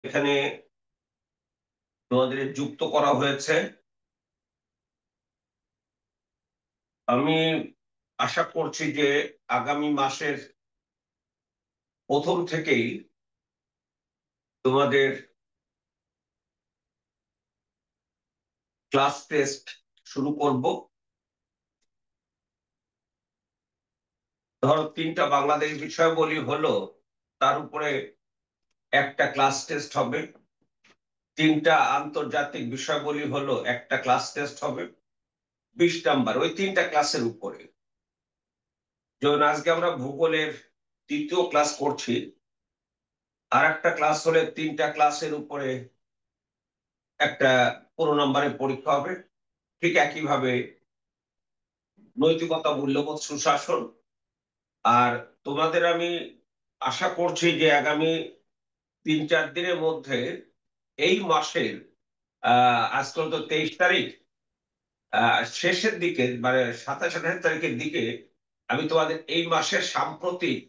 এখানে তোমাদের যুক্ত করা হয়েছে। আমি আশা করছি যে আগামী মাসের প্রথম থেকেই তোমাদের ক্লাস টেস্ট শুরু করব। ধরো 3টা বাংলাদেশ বিষয়াবলী হলো, তার উপরে একটা ক্লাস টেস্ট হবে। 3টা আন্তর্জাতিক বিষয়াবলী হলো, একটা ক্লাস টেস্ট হবে। 20 নাম্বার ওই 3টা ক্লাসের উপরে। যেমন আজকে আমরা ভূগোলের 3য় ক্লাস করছি, আর একটা ক্লাস হলে 3টা ক্লাসের উপরে একটা 15 নম্বরের পরীক্ষা হবে। ঠিক একইভাবে নৈতিকতা, মূল্যবোধ, সুশাসন। আর তোমাদের আমি আশা করছি যে আগামী 3-4 দিনের মধ্যে এই মাসের আজকাল তো 23 তারিখ, শেষের দিকে মানে 27-28 তারিখের দিকে আমি তোমাদের এই মাসের সাম্প্রতিক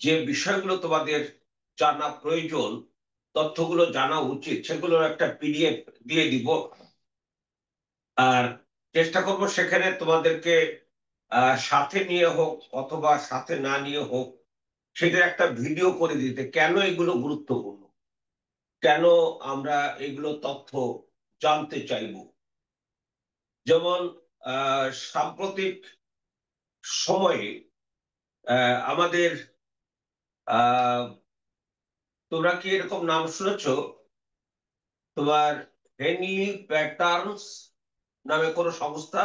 যে বিষয়গুলো তোমাদের জানা প্রয়োজন, তথ্যগুলো জানা উচিত, সেগুলোর একটা পিডিএফ দিয়ে দিব। আর চেষ্টা করব সেখানে তোমাদেরকে সাথে নিয়ে হোক অথবা সাথে না নিয়ে হোক, সেটার একটা ভিডিও করে দিতে, কেন এগুলো গুরুত্বপূর্ণ, কেন আমরা এগুলো তথ্য জানতে চাইব। যেমন সাম্প্রতিক সময়ে আমাদের আহ তোমরা কি এরকম নাম শুনেছো? তোমার হেনলি প্যাটার্নস নামে কোনো সংস্থা?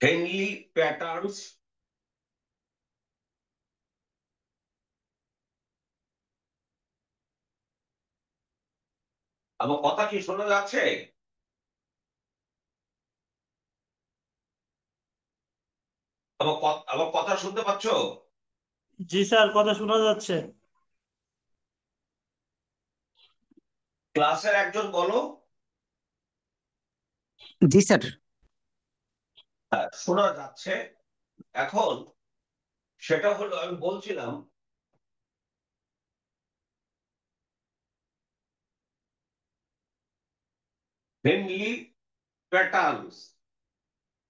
Henley patterns. আমার কথা কি শোনা যাচ্ছে? আমার কথা শুনতে পাচ্ছো? জি স্যার, কথা শোনা যাচ্ছে। ক্লাসের একজন বলো। জি স্যার। হ্যাঁ, শোনা যাচ্ছে। এখন সেটা হলো, আমি বলছিলাম হেনলি প্যাটার্নস,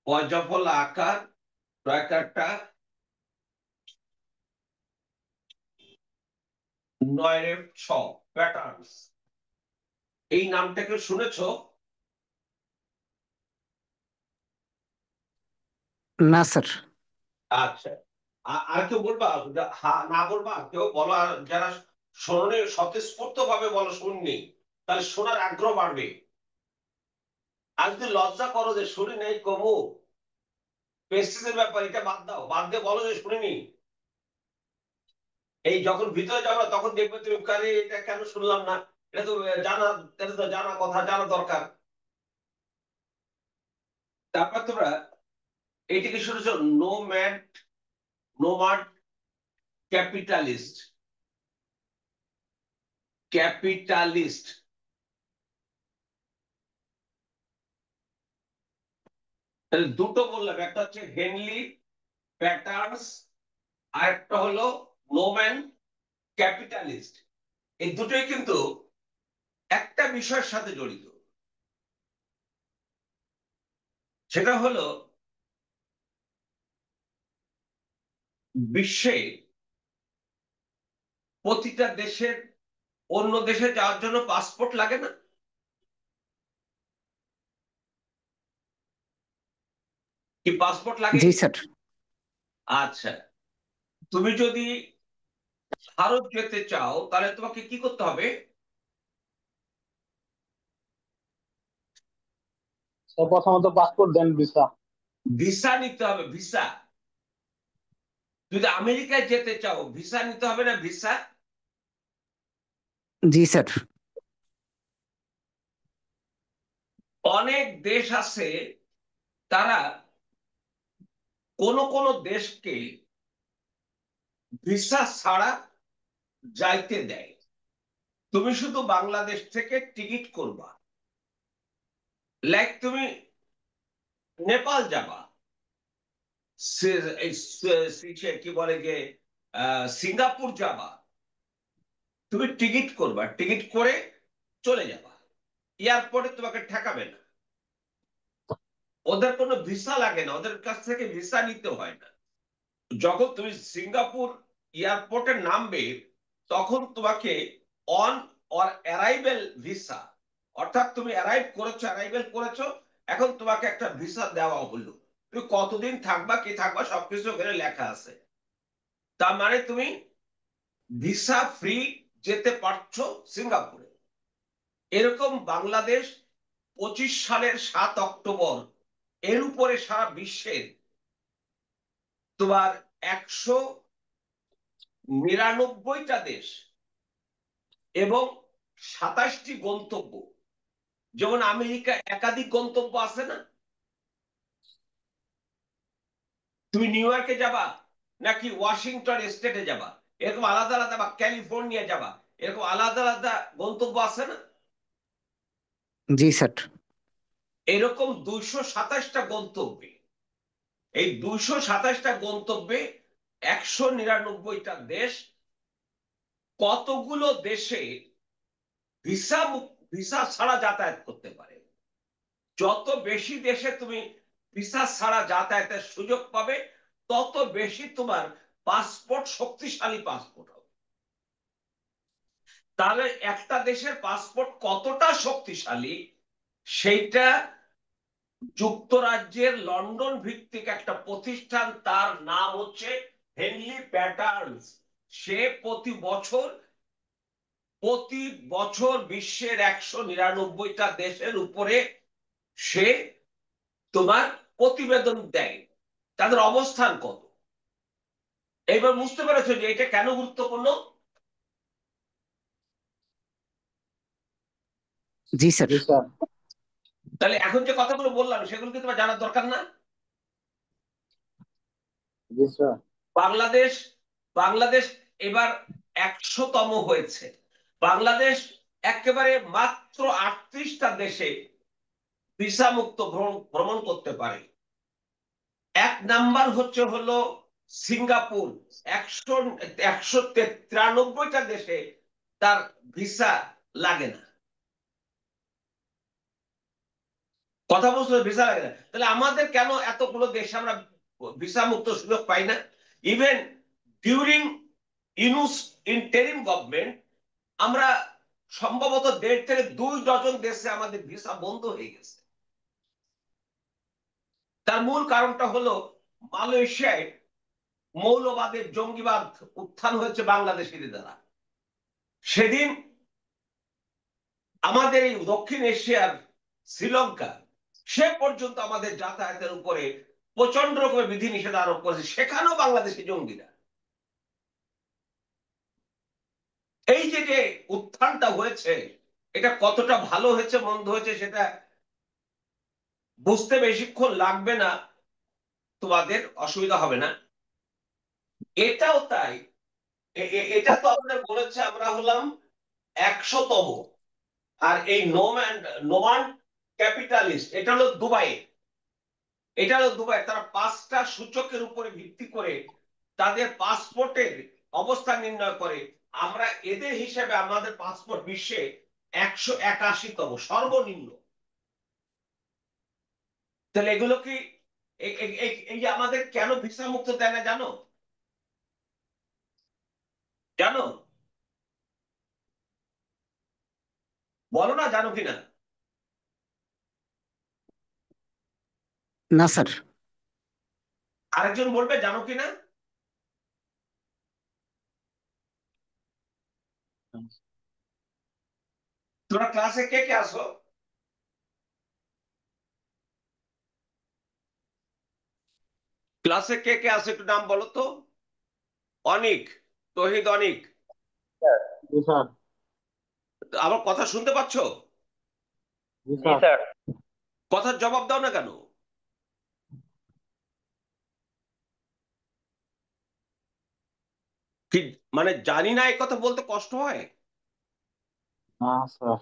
পর্যাফল আকার, ট্র্যাকারটা 9F6 প্যাটার্নস। এই নামটাকে শুনেছো? না স্যার। আচ্ছা, আর কেউ বলবা? হ্যাঁ না বলবা, কেউ বলো। আর যারা শোনে স্বতঃস্ফূর্ত ভাবে বলো শুননি, তাহলে শোনার আগ্রহ বাড়বে। আর যদি লজ্জা করো যে শুনি নেই, কমু পেস্টিসের ব্যাপার, এটা বাদ দাও, বাদ দিয়ে বলো যে শুনিনি। এই যখন ভিতরে যাবো তখন দেখবে তুমি, কারে এটা কেন শুনলাম না, এটা তো জানা, এটা তো জানা কথা, জানা দরকার। তারপর তোমরা এইটিকে শুনেছ, নোম্যাড, নোমাড, ক্যাপিটালিস্ট। ক্যাপিটালিস্ট তাহলে দুটো বললাম, একটা হচ্ছে হেনলি প্যাটার্নস, আর একটা হলো নোম্যান ক্যাপিটালিস্ট। এই দুটোই কিন্তু একটা বিষয়ের সাথে জড়িত। সেটা হলো বিশ্বে প্রতিটা দেশের অন্য দেশে যাওয়ার জন্য পাসপোর্ট লাগে না? কি পাসপোর্ট লাগে? জি স্যার। আচ্ছা, তুমি যদি ভারত যেতে চাও তাহলে তোমাকে কি করতে হবে? প্রথমত পাসপোর্ট দেন ভিসা। ভিসা নিতে হবে, ভিসা। যদি আমেরিকায় যেতে চাও ভিসা নিতে হবে না? ভিসা। জি স্যার। অনেক দেশ আছে, তারা কোন কোন দেশকে ভিসা ছাড়া যাইতে দেয়। তুমি শুধু বাংলাদেশ থেকে টিকিট করবা, লাইক তুমি নেপাল যাবা, কি বলে যে সিঙ্গাপুর যাবা, তুমি টিকিট করবা, টিকিট করে চলে যাবা, এয়ারপোর্টে তোমাকে ঠেকাবে না, ওদের কোনো ভিসা লাগে না, ওদের কাছ থেকে ভিসা নিতে হয় না। যখন তুমি সিঙ্গাপুর এয়ারপোর্টে নামবে তখন তোমাকে অন অর অ্যারাইভেল ভিসা, অর্থাৎ তুমি অ্যারাইভেল করেছো, এখন তোমাকে একটা ভিসা দেওয়া হলো, তুমি কতদিন থাকবা কি থাকবা সবকিছু ওখানে লেখা আছে। তার মানে তুমি ভিসা ফ্রি যেতে পারছো সিঙ্গাপুরে। এরকম বাংলাদেশ 25 সালের 7 অক্টোবর এর উপরে সারা বিশ্বের তোমার 199টা দেশ এবং 27টি গন্তব্য, যেমন আমেরিকা একাধিক গন্তব্য আছে না, তুমি নিউ ইয়র্কে যাবা নাকি ওয়াশিংটন স্টেটে যাবা, এরকম আলাদা আলাদা, বা ক্যালিফোর্নিয়া যাবা, এরকম আলাদা আলাদা গন্তব্য আছে না। জি স্যার। এরকম 227টা গন্তব্যে, এই 227টা গন্তব্যে 199টা দেশ, কতগুলো দেশে ভিসা ভিসা ছাড়া যাতায়াত করতে পারে। যত বেশি দেশে তুমি ভিসা ছাড়া যাতায়াতের সুযোগ পাবে তত বেশি তোমার পাসপোর্ট শক্তিশালী পাসপোর্ট হবে। তাহলে একটা দেশের পাসপোর্ট কতটা শক্তিশালী সেইটা যুক্তরাজ্যের লন্ডন ভিত্তিক একটা প্রতিষ্ঠান, তার নাম হচ্ছে হেনলি প্যাটার্নস, সে প্রতি বছর বিশ্বের 199টা দেশের উপরে সে তোমার প্রতিবেদন দেয় তাদের অবস্থান কত। এইবার বুঝতে পেরেছো যে এটা কেন গুরুত্বপূর্ণ। জি স্যার। জি স্যার। তাহলে এখন যে কথাগুলো বললাম সেগুলো কি তোমার জানার দরকার না। জি স্যার। বাংলাদেশ বাংলাদেশ এবার 100তম হয়েছে। বাংলাদেশ একেবারে মাত্র 38টা দেশে ভিসা মুক্ত ভ্রমণ করতে পারে। 1 নাম্বার হলো সিঙ্গাপুর, 193টা দেশে তার ভিসা লাগে না। কথা বলছো, ভিসা লাগে না, তাহলে আমাদের কেন এতগুলো দেশে আমরা ভিসা মুক্ত সুযোগ পাই না। Even during Yunus interim government আমরা সম্ভবত 1.5 থেকে 2 ডজন দেশে আমাদের ভিসা বন্ধ হয়ে গেছে। তার মূল কারণটা হলো মালয়েশিয়ায় মৌলবাদের জঙ্গিবাদ উত্থান হয়েছে বাংলাদেশিদের দ্বারা। সেদিন আমাদের এই দক্ষিণ এশিয়ার শ্রীলঙ্কা সে পর্যন্ত আমাদের যাতায়াতের উপরে প্রচন্ড রকমের বিধিনিষেধ আরোপ করেছে, সেখানেও বাংলাদেশি জঙ্গিরা। এই যে যে উত্থানটা হয়েছে এটা কতটা ভালো হয়েছে মন্দ হয়েছে সেটা বুঝতে বেশিক্ষণ লাগবে না, তোমাদের অসুবিধা হবে না। এটাও তাই, এটা তো আমাদের বলেছে আমরা হলাম 100তম। আর এই নোমান ক্যাপিটালিস্ট এটা হলো দুবাই, তারা 5টা সূচকের উপরে ভিত্তি করে তাদের পাসপোর্টের অবস্থান নির্ণয় করে। আমরা এদের হিসেবে আমাদের পাসপোর্ট বিশ্বে 181তম সর্বনিম্ন। তাহলে এগুলো কি এই যে আমাদের কেন ভিসা মুক্ত দেয় না জানো জানো বলো না, জানো কিনা। না স্যার। আরেকজন বলবে জানো কিনা। তোমরা ক্লাসে কে কে আসো। ক্লাসে কে কে আসো একটু নাম বলো তো। অনিক, তহিদ, অনিক, জি স্যার। আমার কথা শুনতে পাচ্ছ। জি স্যার। কথার জবাব দাও না কেন। কি মানে জানি না এই কথা বলতে কষ্ট হয়। না স্যার।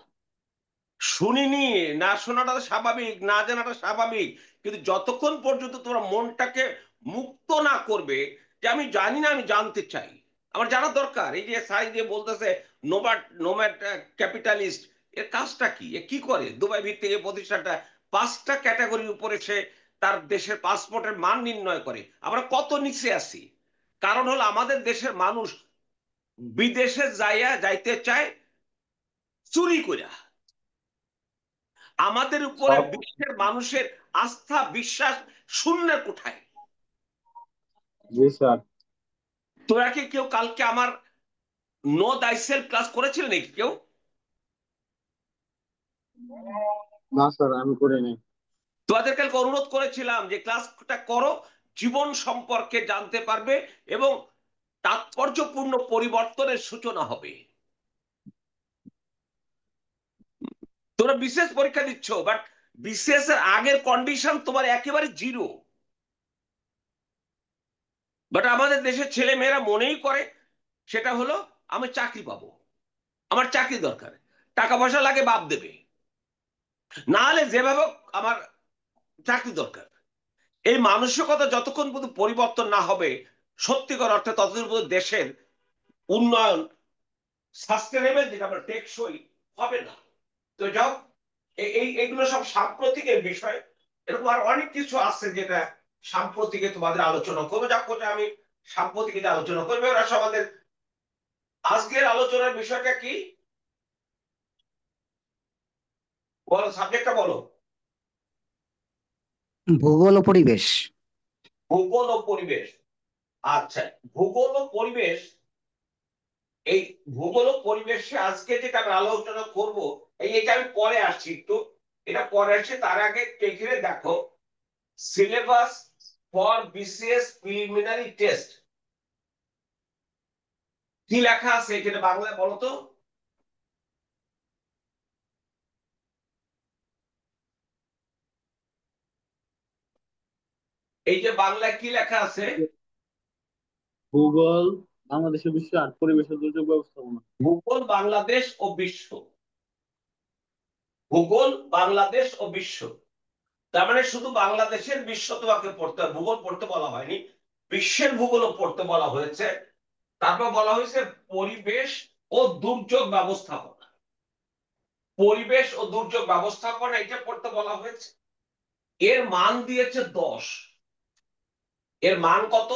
শুনিনি, না শোনাটা স্বাভাবিক, না জানাটা স্বাভাবিক, কিন্তু যতক্ষণ পর্যন্ত তোমরা মনটাকে মুক্ত না করবে যে আমি জানি না, আমি জানতে চাই, আমার জানা দরকার। এই যে সাই যে বলতেছে নোম্যাড ক্যাপিটালিস্ট, এর কাজটা কি, এ কি করে? দুবাই ভিত্তিক এই প্রতিষ্ঠানটা 5টা ক্যাটাগরির উপরে সে তার দেশের পাসপোর্টের মান নির্ণয় করে। আমরা কত নিচে আছি? কারণ হলো আমাদের দেশের মানুষ বিদেশে যাইতে চায় চুরি করে। আমাদের উপরে সব বিশ্বের মানুষের আস্থা বিশ্বাস শূন্যের কোঠায়। জি স্যার। তোরা কি কেউ কালকে আমার নো দাই সেলফ ক্লাস করেছিল নাকি কেউ? না স্যার, আমি করি নাই। তোমাদের কালকে অনুরোধ করেছিলাম যে ক্লাসটা করো, জীবন সম্পর্কে জানতে পারবে এবং তাৎপর্যপূর্ণ পরিবর্তনের সূচনা হবে। তোমরা বিশেষ পরীক্ষা দিচ্ছ, বাট বিশেষ এর আগের কন্ডিশন তোমার একেবারে জিরো। বাট আমাদের দেশের ছেলে মেয়েরা মনেই করে সেটা হলো আমি চাকরি পাবো, আমার চাকরি দরকার, টাকা পয়সা লাগে বাপ দেবে, না হলে যেভাবে হোক আমার চাকরি দরকার। এই মানসিকতা যতক্ষণ পর্যন্ত পরিবর্তন না হবে, সত্যিকার অর্থে ততদিন পর্যন্ত দেশের উন্নয়ন সাস্টেনেবল, যেটা আমরা টেকসই হবে না। তো যাও, এইগুলো সব সাম্প্রতিকের বিষয়। এরকম আর অনেক কিছু আছে যেটা সাম্প্রতিকে তোমাদের আলোচনা করবো। যাও কোটা আমি সাম্প্রতিকে যে আলোচনা করবো, ওরা সব আমাদের আজকের আলোচনার বিষয়টা কি বলো, সাবজেক্টটা বলো। ভূগোল ও পরিবেশ। ভূগোল ও পরিবেশ। আচ্ছা, ভূগোল ও পরিবেশ, এই ভূগোল ও পরিবেশে আজকে যেটা আমি আলোচনা করব, এটা আমি পরে আসছি একটু, এটা পরে আসছে। তার আগে এখানে দেখো, syllabus for BCS preliminary test কি লেখা আছে এখানে বাংলায় বলো তো? এই যে বাংলায় কি লেখা আছে? ভূগোল বাংলাদেশের বিশ্ব আর পরিবেশের দুর্যোগ ব্যবস্থাপনা। ভূগোল বাংলাদেশ ও বিশ্ব। ভূগোল বাংলাদেশ ও বিশ্ব, তার মানে শুধু বাংলাদেশের বিশ্ব তোমাকে পড়তে, ভূগোল পড়তে বলা হয়নি, বিশ্বের ভূগোলও পড়তে বলা হয়েছে। তারপর বলা হয়েছে পরিবেশ ও দুর্যোগ ব্যবস্থাপনা। পরিবেশ ও দুর্যোগ ব্যবস্থাপনা এটা পড়তে বলা হয়েছে। এর মান দিয়েছে 10। এর মান কত?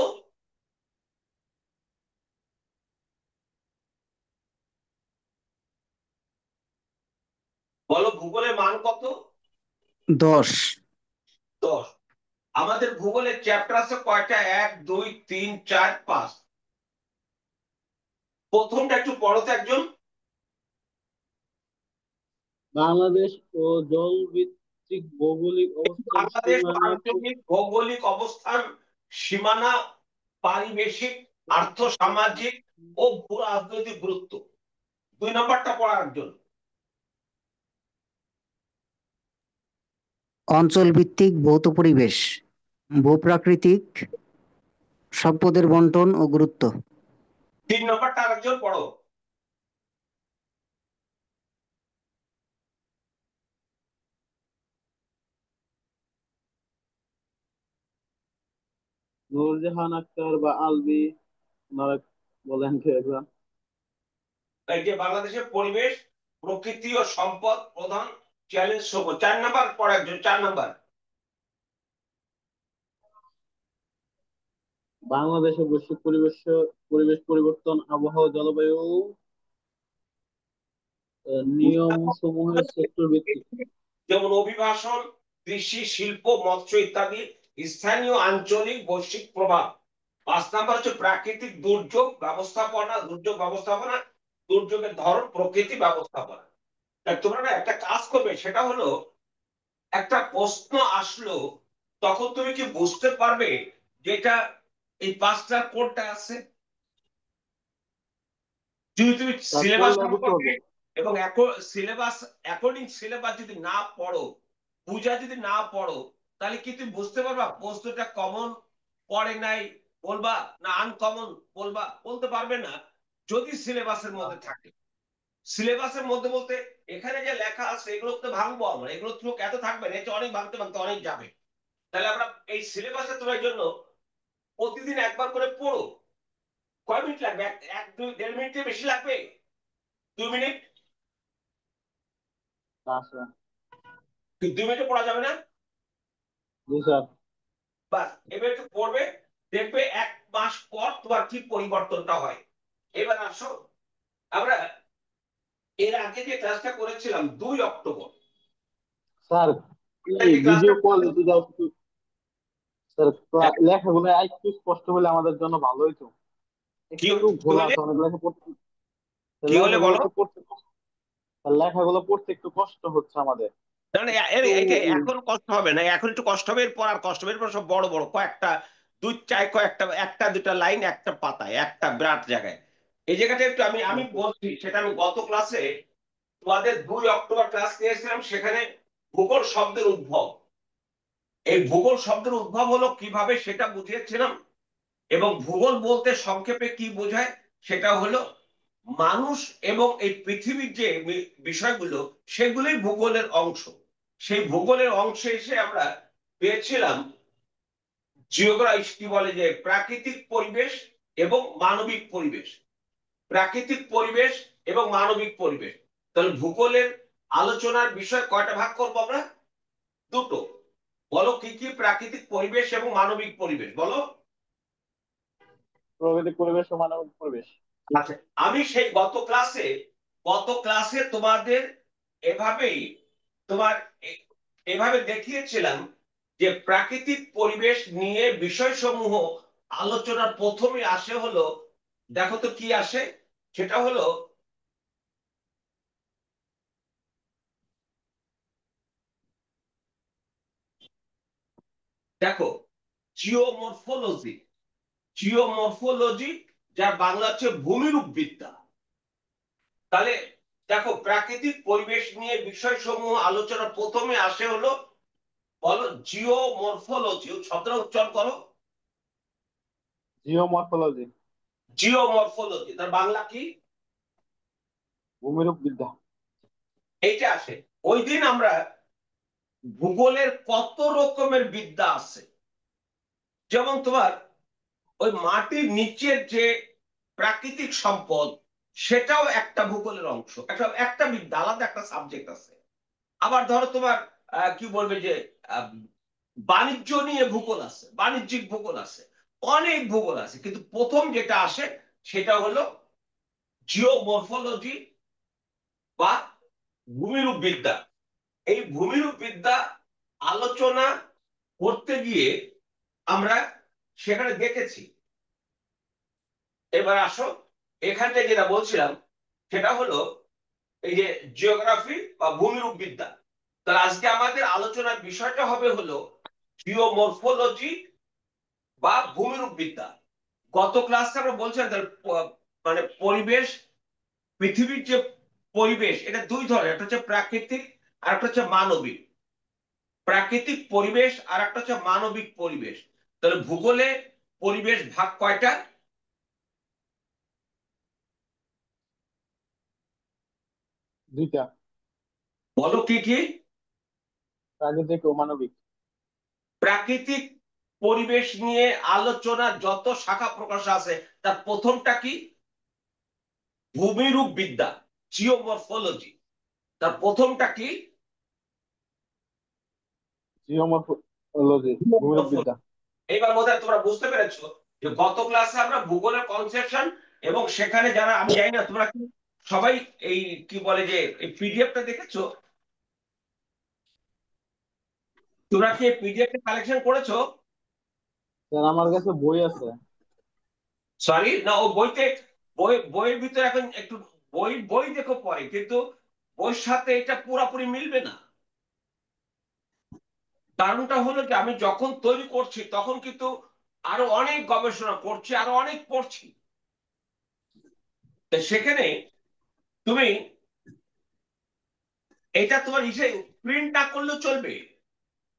বলো, ভূগোলের মান কত? 10। 10। আমাদের ভূগোলের চ্যাপ্টার আছে কয়টা? 1 2 3 4 5। প্রথমটা একটু পড়ো তো একজন। বাংলাদেশ ও জলভিত্তিক ভৌগোলিক অবস্থান বাংলাদেশ ও সীমানা আঞ্চলিক ভৌগোলিক অবস্থান, সীমানা, পারিবেশিক, আর্থ সামাজিক ও ভূ রাজনৈতিক গুরুত্ব। 2 নম্বরটা পড়ার একজন। অঞ্চল ভিত্তিক ভৌত পরিবেশ, ভূপ্রাকৃতিক সম্পদের বন্টন ও গুরুত্ব। 3 নম্বরটা আরেকজন পড়ো। নূরজাহান আক্তার বা আলবি, ওনারা বলেন কি একজন। এই যে বাংলাদেশের পরিবেশ, প্রকৃতি ও সম্পদ প্রধান চ্যালেঞ্জ সমূহ। 4 নম্বর পড়া একজন, 4 নম্বর। বাংলাদেশে বৈশ্বিক পরিবেশ পরিবর্তন, আবহাওয়া, জলবায়ু নিয়ম সমূহের সেক্টর ভিত্তিক। যেমন অভিবাসন, কৃষি, শিল্প, মৎস্য ইত্যাদি, স্থানীয়, আঞ্চলিক, বৈশ্বিক প্রভাব। 5 নাম্বার হচ্ছে প্রাকৃতিক দুর্যোগ ব্যবস্থাপনা, দুর্যোগের ধরন, প্রকৃতি ব্যবস্থাপনা। তাই তোমরা না একটা কাজ করবে, সেটা হলো একটা প্রশ্ন আসলো তখন তুমি কি বুঝতে পারবে যেটা এই 5টার কোডটা আছে? যদি তুমি তার সিলেবাস পড়লে বুঝতে সম্পর্কে পারবো। এবং সিলেবাস অ্যাকর্ডিং সিলেবাস যদি না পড়ো, বুঝা যদি না পড়ো, তাহলে কি তুমি বুঝতে পারবা প্রশ্নটা কমন পড়ে নাই বলবা না আনকমন বলবা? বলতে পারবে না যদি সিলেবাসের মধ্যে থাকে। সিলেবাসের মধ্যে বলতে এখানে যে লেখা আছে এগুলো তো ভাঙবো আমরা, এগুলো তো এত থাকবে না, অনেক ভাঙতে ভাঙতে অনেক যাবে। তাহলে আমরা এই সিলেবাসে তোমার জন্য প্রতিদিন একবার করে পড়ো, কয় মিনিট লাগবে? এক দুই দেড় মিনিটের বেশি লাগবে? 2 মিনিট? স্যার। 2 মিনিটে পড়া যাবে না? জি স্যার। বাস, এবার একটু পড়বে, দেখবে 1 মাস পর তোমার কি পরিবর্তনটা হয়। এবার আসো, আমরা এর আগে যে ক্লাসটা করেছিলাম 2 অক্টোবর, স্যার এই এই যে ভিডিও ক্লাসটা কল যদি একটু স্যার লেখাগুলো একটু স্পষ্ট হলে আমাদের জন্য ভালো হইতো। কি একটু কি ঘোলা হলে আছে অনেক লেখা পড়তে, কি হলে লেখাগুলো বলো? একটু পড়তে স্যার, লেখাগুলো পড়তে একটু কষ্ট হচ্ছে আমাদের না না, একটু। এটা এখন কষ্ট হবে না, এখন একটু কষ্ট হবে, এরপর আর কষ্ট হবে, এরপর সব বড় বড় কয়েকটা, দুই চাই কয়েকটা, একটা দুটা লাইন একটা পাতায়, একটা বিরাট জায়গায়। এই জায়গাটা একটু আমি আমি বলছি, সেটা আমি গত ক্লাসে তোমাদের 2 অক্টোবর ক্লাস নিয়েছিলাম, সেখানে ভূগোল শব্দের উদ্ভব, এই ভূগোল শব্দের উদ্ভব হলো কিভাবে সেটা বুঝিয়েছিলাম। এবং ভূগোল বলতে সংক্ষেপে কি বোঝায় সেটা হলো মানুষ এবং এই পৃথিবীর যে বিষয়গুলো, সেগুলোই ভূগোলের অংশ। সেই ভূগোলের অংশে এসে আমরা পেয়েছিলাম জিওগ্রাফি, কি বলে যে প্রাকৃতিক পরিবেশ এবং মানবিক পরিবেশ, প্রাকৃতিক পরিবেশ এবং মানবিক পরিবেশ। তাহলে ভূগোলের আলোচনার বিষয় কয়টা ভাগ করবো আমরা? দুটো। বলো কি কি? প্রাকৃতিক পরিবেশ এবং মানবিক পরিবেশ, বলো। প্রাকৃতিক পরিবেশ ও মানবিক পরিবেশ। আচ্ছা, আমি সেই গত ক্লাসে তোমাদের এভাবেই তোমার এভাবে দেখিয়েছিলাম যে প্রাকৃতিক পরিবেশ নিয়ে বিষয়সমূহ আলোচনার প্রথমে আসে হলো, দেখো তো কি আসে, সেটা হলো দেখো জিওমরফোলজি, জিওমরফোলজি, যার বাংলা হচ্ছে ভূমিরূপ বিদ্যা। তাহলে দেখো, প্রাকৃতিক পরিবেশ নিয়ে বিষয়সমূহ আলোচনা প্রথমে আসে হলো, বলো জিওমরফোলজি, শব্দটা উচ্চারণ করো। জিওমরফোলজি। জিওমরফোলজি, তার বাংলা কি? ভূমিরূপ বিদ্যা। এইটা আসে। ওই দিন আমরা ভূগোলের কত রকমের বিদ্যা আছে, যেমন তোমার ওই মাটির নিচের যে প্রাকৃতিক সম্পদ, সেটাও একটা ভূগোলের অংশ, একটা একটা বিদ্যা, আলাদা একটা সাবজেক্ট আছে। আবার ধরো তোমার কি বলবে যে আহ, বাণিজ্য নিয়ে ভূগোল আছে, বাণিজ্যিক ভূগোল আছে, অনেক ভূগোল আছে, কিন্তু প্রথম যেটা আসে সেটা হলো জিওমরফোলজি বা ভূমিরূপ বিদ্যা। এই ভূমিরূপ বিদ্যা আলোচনা করতে গিয়ে আমরা সেখানে দেখেছি। এবার আসো, এখান থেকে যেটা বলছিলাম সেটা হলো এই যে জিওগ্রাফি বা ভূমিরূপ বিদ্যা। তাহলে আজকে আমাদের আলোচনার বিষয়টা হবে হলো জিওমরফোলজি বা ভূমিরূপ বিদ্যা। গত ক্লাসে আমরা বলছিলাম তাহলে মানে পরিবেশ, পৃথিবীর যে পরিবেশ, এটা দুই ধরনের, একটা হচ্ছে প্রাকৃতিক আর একটা হচ্ছে মানবিক। প্রাকৃতিক পরিবেশ আর একটা হচ্ছে মানবিক পরিবেশ। তাহলে ভূগোলে পরিবেশ ভাগ কয়টা? দুইটা। বলো কি কি? প্রাকৃতিক ও মানবিক। প্রাকৃতিক পরিবেশ নিয়ে আলোচনা যত শাখা প্রকাশ আছে, তার প্রথমটা কি? ভূমিরূপ বিদ্যা, জিওমরফোলজি। তার প্রথমটা কি? জিওমরফোলজি, ভূমিরূপ বিদ্যা। এইবার বোধহয় তোমরা বুঝতে পেরেছো যে গত ক্লাসে আমরা ভূগোলের কনসেপশন, এবং সেখানে যারা, আমি জানি না তোমরা কি সবাই এই কি বলে যে এই পিডিএফটা দেখেছো? তোমরা কি পিডিএফ কালেকশন করেছো? স্যার আমার কাছে বই আছে। সরি, না, ও বইতে, বইয়ের ভিতরে এখন একটু বই বই দেখো পরে, কিন্তু বইয়ের সাথে এটা পুরোপুরি মিলবে না। কারণটা হলো যে আমি যখন তৈরি করছি তখন কিন্তু আরো অনেক গবেষণা করছি, আরো অনেক পড়ছি। তো সেখানে তুমি এটা তোমার প্রিন্ট না করলেও চলবে।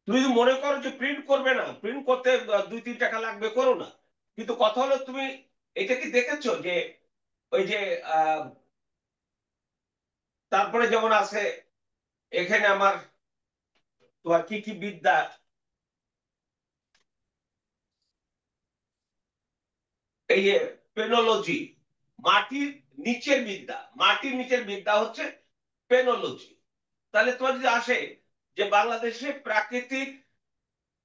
তুমি যদি মনে করো যে প্রিন্ট করবে না, প্রিন্ট করতে 2-3 টাকা লাগবে, করো না। কিন্তু কথা হলো, তুমি এটা কি দেখেছো যে ওই যে আহ, তারপরে যেমন আছে এখানে আমার তোমার কি কি বিদ্যা, এই যে পেনোলজি, মাটির নিচের বিদ্যা। মাটির নিচের বিদ্যা হচ্ছে পেনোলজি। তাহলে তোমার যদি আসে যে বাংলাদেশে প্রাকৃতিক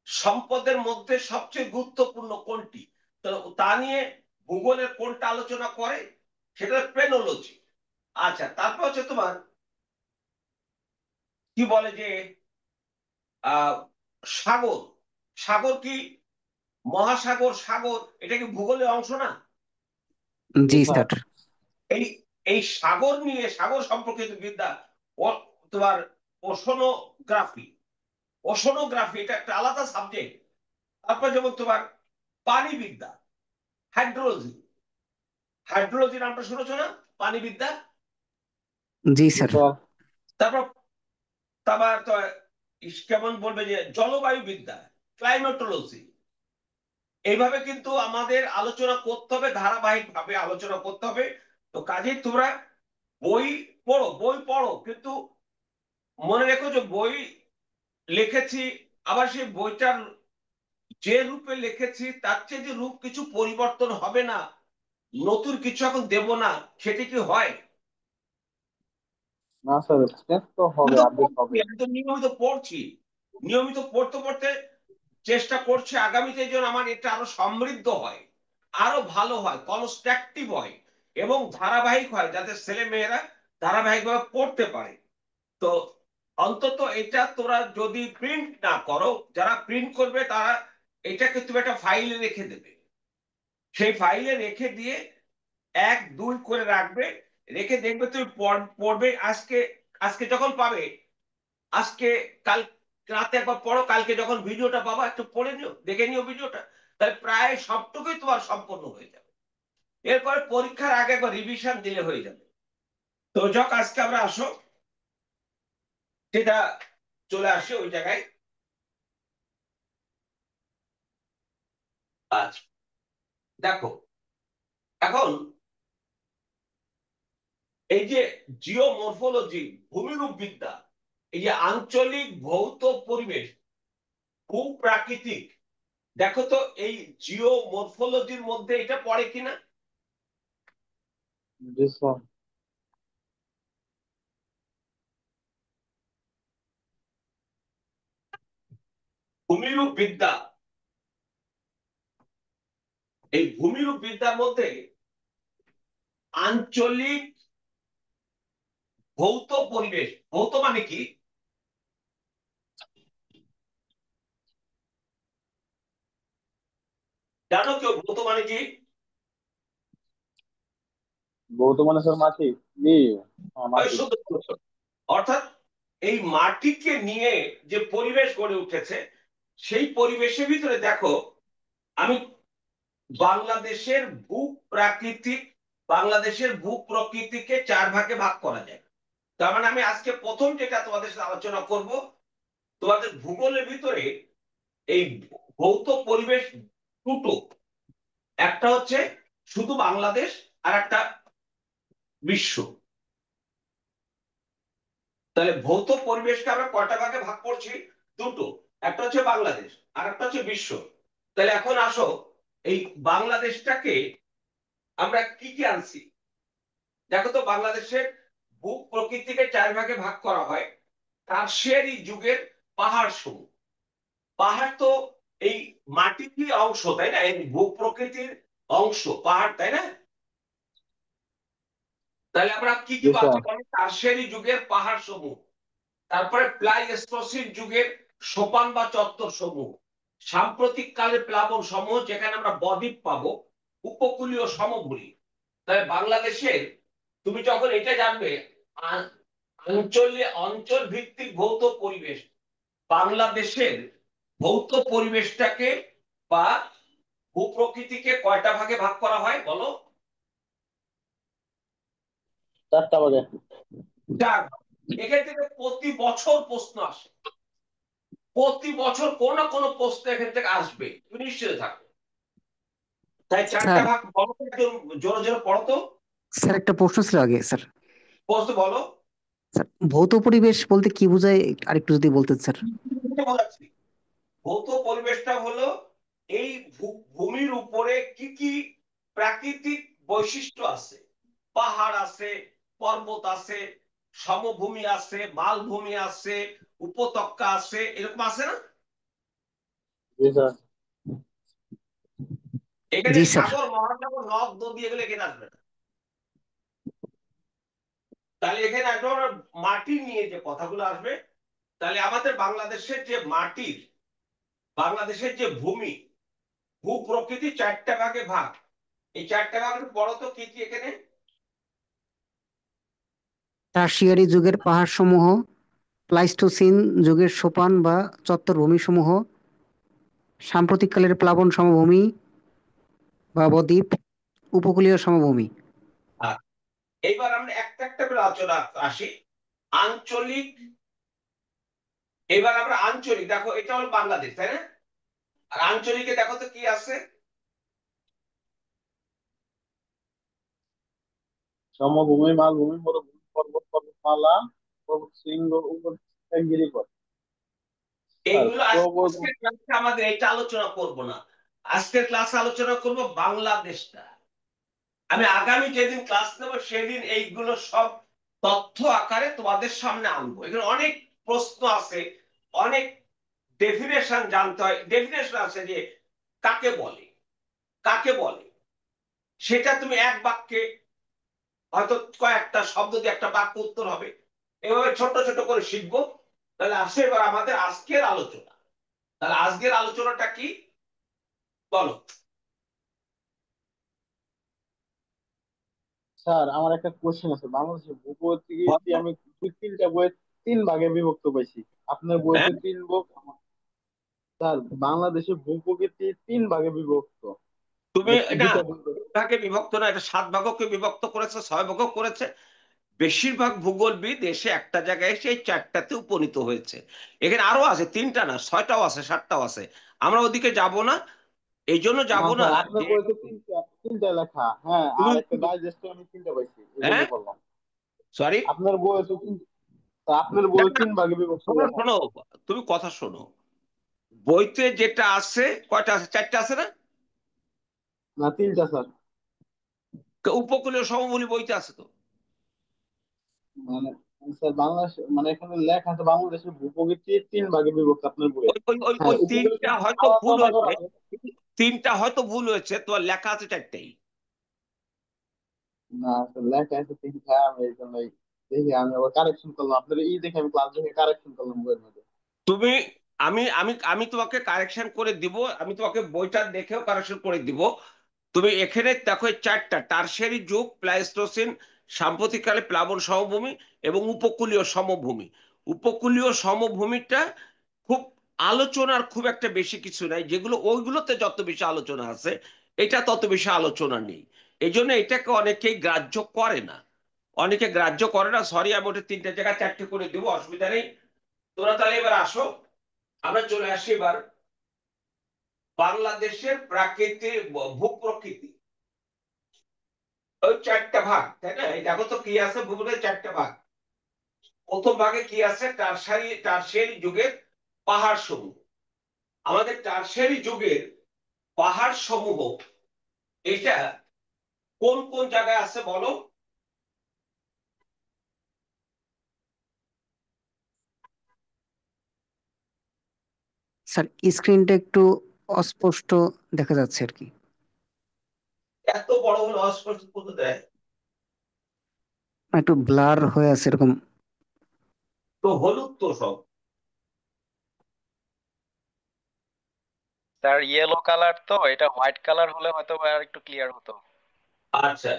সম্পদের মধ্যে সবচেয়ে গুরুত্বপূর্ণ কোনটি, তো তা নিয়ে ভূগোলের কোনটা আলোচনা করে, সেটা পেনোলজি। আচ্ছা, তারপর হচ্ছে তোমার কি বলে যে আহ সাগর। সাগর কি মহাসাগর, সাগর এটা কি ভূগোলের অংশ না? জি জি স্যার। স্যার। এই এই সাগর নিয়ে, সাগর সম্পর্কিত বিদ্যা, তোমার ওশনোগ্রাফি। ওশনোগ্রাফি এটা একটা আলাদা সাবজেক্ট। তারপর যেমন তোমার পানি বিদ্যা, হাইড্রোলজি। হাইড্রোলজি নামটা শুনেছো না? পানি বিদ্যা। জি জি স্যার। স্যার। তারপর তারপর তো কেমন বলবে যে জলবায়ু বিদ্যা, ক্লাইমেটোলজি। এইভাবে কিন্তু আমাদের আলোচনা করতে হবে, ধারাবাহিক ভাবে আলোচনা করতে হবে। তো কাজেই তোমরা বই পড়ো, বই পড়ো, কিন্তু মনে রেখো যে বই লিখেছি, আবার সেই বইটার যে রূপে লিখেছি তার চেয়ে যে রূপ কিছু পরিবর্তন হবে না, নতুন কিছু এখন দেব না, সেটি কি হয়? না স্যার, চেঞ্জ তো আমি হবে, তো আপডেট পড়ছি, হবে। আমি তো নিয়মিত পড়ছি। নিয়মিত পড়তে পড়তে চেষ্টা করছি আগামীতে যেন আমার এটা আরো সমৃদ্ধ হয়, আরো ভালো হয়, কনস্ট্রাকটিভ হয় এবং ধারাবাহিক হয়, যাতে ছেলে মেয়েরা ধারাবাহিকভাবে পড়তে পারে। তো অন্তত এটা তোরা যদি প্রিন্ট না করো, যারা প্রিন্ট করবে তারা এটাকে তুমি একটা ফাইলে রেখে দেবে। সেই ফাইলে রেখে দিয়ে 1 2 করে রাখবে, রেখে দেখবে তুমি পড়বে। আজকে আজকে যখন পাবে, আজকে কাল রাতে একবার পড়ো, কালকে যখন ভিডিওটা পাবা একটু পড়ে নিও, দেখে নিও ভিডিওটা, তাহলে প্রায় সবটুকুই তোমার সম্পন্ন হয়ে যাবে। এরপরে পরীক্ষার আগে একবার রিভিশন দিলে হয়ে যাবে। তো যখন আজকে আমরা আসো, সেটা চলে আসে ওই জায়গায়। আচ্ছা, দেখো এখন এই যে জিওমরফোলজি, ভূমিরূপ বিদ্যা, এই যে আঞ্চলিক ভৌত পরিবেশ, ভূপ্রাকৃতিক, দেখো তো এই জিওমরফোলজির মধ্যে এটা পড়ে কিনা? জি স্যার। ভূমিরূপ বিদ্যা, এই ভূমিরূপ বিদ্যার মধ্যে আঞ্চলিক ভৌত পরিবেশ, ভৌত মানে কি জানো কেউ? ভৌত মানে কি? বর্তমানে স্যার মাটি। জি। হ্যাঁ, মাটি। সুন্দর বলেছো। অর্থাৎ এই মাটিকে নিয়ে যে পরিবেশ গড়ে উঠেছে, সেই পরিবেশের ভিতরে দেখো, আমি বাংলাদেশের ভূ প্রাকৃতিক, বাংলাদেশের ভূ প্রকৃতিকে 4 ভাগে ভাগ করা যায়। তার মানে আমি আজকে প্রথম যেটা তোমাদের সাথে আলোচনা করব, তোমাদের ভূগোলের ভিতরে এই ভৌত পরিবেশ দুটো, একটা হচ্ছে শুধু বাংলাদেশ, আর একটা বিশ্ব। তাহলে ভৌত পরিবেশকে আমরা কয়টা ভাগে ভাগ করছি? দুটো, একটা হচ্ছে বাংলাদেশ আর একটা হচ্ছে বিশ্ব। তাহলে এখন আসো, এই বাংলাদেশটাকে আমরা কি কি আনছি। দেখো তো, বাংলাদেশের ভূ প্রকৃতিকে 4 ভাগে ভাগ করা হয়। টারশিয়ারি যুগের পাহাড় সমূহ। পাহাড় তো এই মাটিরই অংশ, তাই না? এই ভূ প্রকৃতির অংশ পাহাড়, তাই না? তাহলে আমরা কি কি জি পাচ্ছি? স্যার। টারশিয়ারি যুগের পাহাড় সমূহ, তারপরে প্লাইস্টোসিন যুগের সোপান বা চত্বর সমূহ, সাম্প্রতিক কালের প্লাবন সমূহ, যেখানে আমরা বদ্বীপ পাবো, উপকূলীয় সমভূমি। তাহলে বাংলাদেশের, তুমি যখন এটা জানবে অঞ্চল ভিত্তিক ভৌত পরিবেশ, বাংলাদেশের ভৌত পরিবেশটাকে বা ভূপ্রকৃতিকে কয়টা ভাগে ভাগ করা হয় বলো? 4টা বাজে। 4 ভাগ। এখান থেকে প্রতি বছর প্রশ্ন আসে, প্রতি বছর কোন না কোনো প্রশ্ন এখান থেকে আসবে, তুমি নিশ্চিত থাকো। তাই 4টা স্যার। ভাগ বলো তো, একদম জোরে জোরে পড়ো তো। স্যার একটা প্রশ্ন ছিল আগে স্যার। প্রশ্ন বলো। স্যার ভৌত পরিবেশ বলতে কি বোঝায় আরেকটু যদি বলতেন স্যার। বোঝাচ্ছি। ভৌত পরিবেশটা হলো এই ভূমির উপরে কি কি প্রাকৃতিক বৈশিষ্ট্য আছে, পাহাড় আছে, পর্বত আছে, সমভূমি আছে, মালভূমি আছে, উপত্যকা আছে, এরকম আছে না? জি স্যার। এখানে জি স্যার। সাগর, মহাসাগর, নদ নদী এগুলো এখানে আসবে না। তাহলে এখানে একদম মাটি নিয়ে যে কথাগুলো আসবে, তাহলে আমাদের বাংলাদেশের যে মাটির, বাংলাদেশের যে ভূমি, ভূ প্রকৃতি চারটা ভাগে ভাগ। এই চারটা ভাগের বড় তো কি কি এখানে? টারশিয়ারি যুগের পাহাড়সমূহ, প্লাইস্টোসিন যুগের সোপান বা চত্বর ভূমিসমূহ, সাম্প্রতিককালের প্লাবন সমভূমি বা বদ্বীপ, উপকূলীয় সমভূমি। আর এইবার আমরা একটা একটা করে আলোচনা আসি। আঞ্চলিক, এবার আমরা আঞ্চলিক, দেখো এটা হলো বাংলাদেশ, তাই না? আর আঞ্চলিকে দেখো তো কি আছে? সমভূমি, মালভূমি, মরুভূমি, পর্বত, পর্বতমালা, পর্বত শৃঙ্গ, গিরিপথ। স্যার এইগুলো প্রবল। আজকের ক্লাসে আমাদের এটা আলোচনা করব না। আজকের ক্লাসে আলোচনা করব বাংলাদেশটা। আমি আগামী যেদিন ক্লাস নেব সেদিন এইগুলো সব তথ্য আকারে তোমাদের সামনে আনবো। এখানে অনেক প্রশ্ন আছে, অনেক ডেফিনেশন জানতে হয়। ডেফিনেশন আছে যে কাকে বলে, কাকে বলে, সেটা তুমি এক বাক্যে, হয়তো কয়েকটা শব্দ দিয়ে একটা বাক্য উত্তর হবে। এভাবে ছোট ছোট করে শিখবো। তাহলে আসে এবার আমাদের আজকের আলোচনা। তাহলে আজকের আলোচনাটা কি বলো? স্যার আমার একটা কোশ্চেন আছে, বাংলাদেশের ভূগোল থেকে আমি দুই তিনটা বই তিন ভাগে বিভক্ত পাইছি। আপনার হ্যাঁ, বইতে তিন ভাগ। স্যার বাংলাদেশের ভূপ্রকৃতি তিন ভাগে বিভক্ত। তুমি না, দুইটা বই। ভাগে বিভক্ত না, এটা 7 ভাগকে বিভক্ত করেছে, 6 ভাগও করেছে। বেশিরভাগ ভূগোলবিদ এসে একটা জায়গায় এসে এই চারটাতে উপনীত হয়েছে। এখানে আরো আছে, 3টা না, 6টাও আছে, 7টাও আছে। আমরা ওদিকে যাব না, এই জন্য না যাব না স্যার, আপনার যে বইতে তিনটা তিনটা লেখা, হ্যাঁ, আর তুমি, একটা ডাইজেস্ট আমি তিনটা পাইছি, এই জন্য হ্যাঁ, বললাম। সরি, আপনার বইতে আপনার না বই না, তিন ভাগে বিভক্ত শোনো লেখা। শোনো, তুমি কথা শোনো। বইতে যেটা আছে, কয়টা আছে? 4টা আছে না? না তিনটা স্যার। উপকূলীয় সমভূমি বইতে আছে তো। মানে স্যার বাংলাদেশ, মানে এখানে লেখা আছে বাংলাদেশের ভূপ্রকৃতি তিন ভাগে বিভক্ত আপনার বইয়ে। ওই ওই ওই হ্যাঁ, ওই উপকূলে 3টা হয়তো ভুল আলাদা করা হয়েছে, আছে। 3টা হয়তো ভুল হয়েছে, তোমার লেখা আছে 4টাই। না স্যার, লেখা আছে তিনটা, আমি এই জন্যই দেখি, আমি আবার কারেকশন করলাম, আপনার দেখে আমি ক্লাস দেখে কারেকশন করলাম বইয়ের মধ্যে। তুমি, আমি আমি আমি তোমাকে কারেকশন করে দিব, আমি তোমাকে বইটা দেখেও কারেকশন করে দিব। তুমি এখানে দেখো এই 4টা: টারশিয়ারি যুগ, প্লাইস্টোসিন, সাম্প্রতিককালে প্লাবন সমভূমি এবং উপকূলীয় সমভূমি। উপকূলীয় সমভূমিটা খুব আলোচনার খুব একটা বেশি কিছু নাই, যেগুলো ওইগুলোতে যত বেশি আলোচনা আছে এটা তত বেশি আলোচনা নেই। এই জন্য এটাকে অনেকেই গ্রাহ্য করে না, অনেকে গ্রাহ্য করে না। সরি, আমি ওটা 3টে জায়গায় 4টে করে দিব, অসুবিধা নেই। তোমরা তাহলে এবার আসো, আমরা চলে আসি এবার বাংলাদেশের প্রাকৃতিক ভূপ্রকৃতি। ওই 4টা ভাগ, তাই না? এই দেখো তো কি আছে, ভূগোলের 4টা ভাগ। প্রথম ভাগে কি আছে? টারশিয়ারি যুগের পাহাড় সমূহ। আমাদের টারশিয়ারি যুগের পাহাড় সমূহ, এটা কোন কোন জায়গায় আছে বলো? স্যার স্ক্রিনটা একটু অস্পষ্ট দেখা যাচ্ছে আর কি। এত বড় হলো অস্পষ্ট করতে দেয়? একটু ব্লার হয়ে আছে এরকম। তো হলুদ তো সব। স্যার ইয়েলো কালার তো, এটা হোয়াইট কালার হলে হয়তো বা আর একটু ক্লিয়ার হতো। আচ্ছা,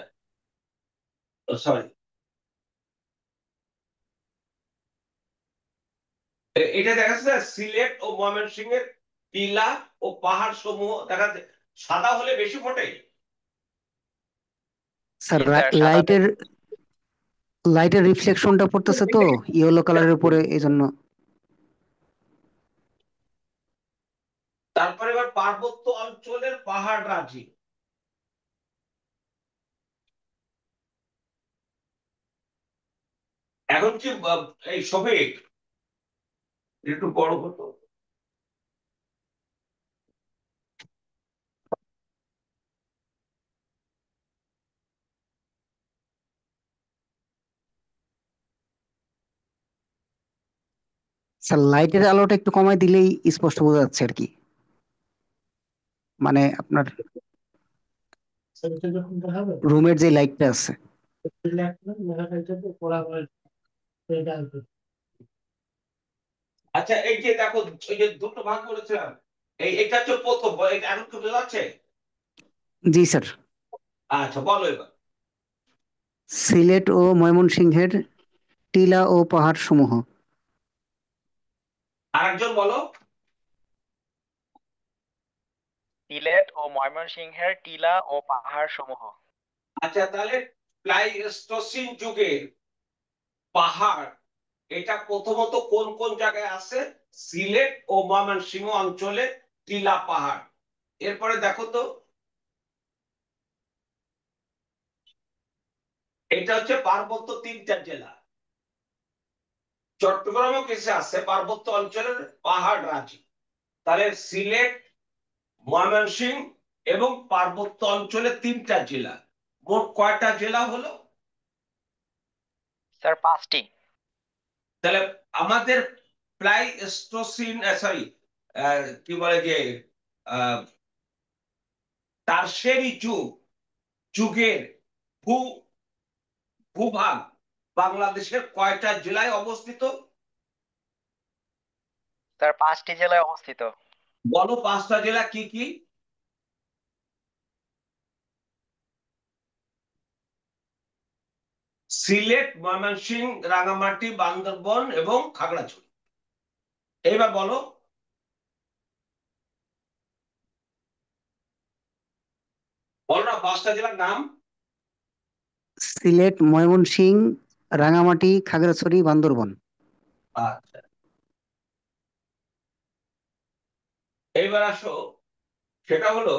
সরি। এটা দেখা যাচ্ছে সিলেট ও ময়মনসিংহের টিলা ও পাহাড় সমূহ দেখা যাচ্ছে। সাদা হলে বেশি ফোটে। স্যার জি স্যার, সাদা লাইটের লাইটের রিফ্লেকশনটা পড়তেছে তো ইয়েলো কালারের উপরে, এই জন্য। তারপরে এবার পার্বত্য অঞ্চলের পাহাড় রাজি। এখন কি এই শফিক, একটু বড় হতো। স্যার লাইটের আলোটা একটু কমায় দিলেই স্পষ্ট বোঝা যাচ্ছে আর কি, মানে আপনার সেটা যখন দেখাবে রুমের যে লাইটটা আছে। পড়া হয় সেটা আর কি। আচ্ছা, এই যে দেখো, এই যে দুটো ভাগ করেছিলাম, এটা হচ্ছে প্রথম, এখন কি বোঝা যাচ্ছে? জি স্যার। আচ্ছা, বলো এবার। সিলেট ও ময়মনসিংহের টিলা ও পাহাড় সমূহ। আরেকজন বলো। সিলেট ও ময়মনসিংহের টিলা ও পাহাড় সমূহ। আচ্ছা, তাহলে প্লাইস্টোসিন যুগের পাহাড়, এটা প্রথমত কোন কোন জায়গায় আছে? সিলেট ও ময়মনসিংহ অঞ্চলে টিলা পাহাড়। এরপরে দেখো তো, এটা হচ্ছে পার্বত্য 3টা জেলা। চট্টগ্রামও কিছু আছে পার্বত্য অঞ্চলের পাহাড় রাজি। তাহলে সিলেট, ময়মনসিংহ এবং পার্বত্য অঞ্চলে 3টা জেলা, মোট কয়টা জেলা হলো? স্যার 5টি। তাহলে আমাদের প্লাইস্টোসিন, সরি, কি বলে যে টারশিয়ারি যুগের ভূ ভূভাগ বাংলাদেশের কয়টা জেলায় অবস্থিত? স্যার 5টি জেলায় অবস্থিত। বলো 5টা জেলা কি কি? সিলেট, ময়মনসিংহ, রাঙামাটি, বান্দরবন এবং খাগড়াছড়ি। এইবার বলো। বলো না 5টা জেলার নাম। সিলেট, ময়মনসিংহ, রাঙামাটি, খাগড়াছড়ি, বান্দরবন। আচ্ছা, এইবার আসো, সেটা হলো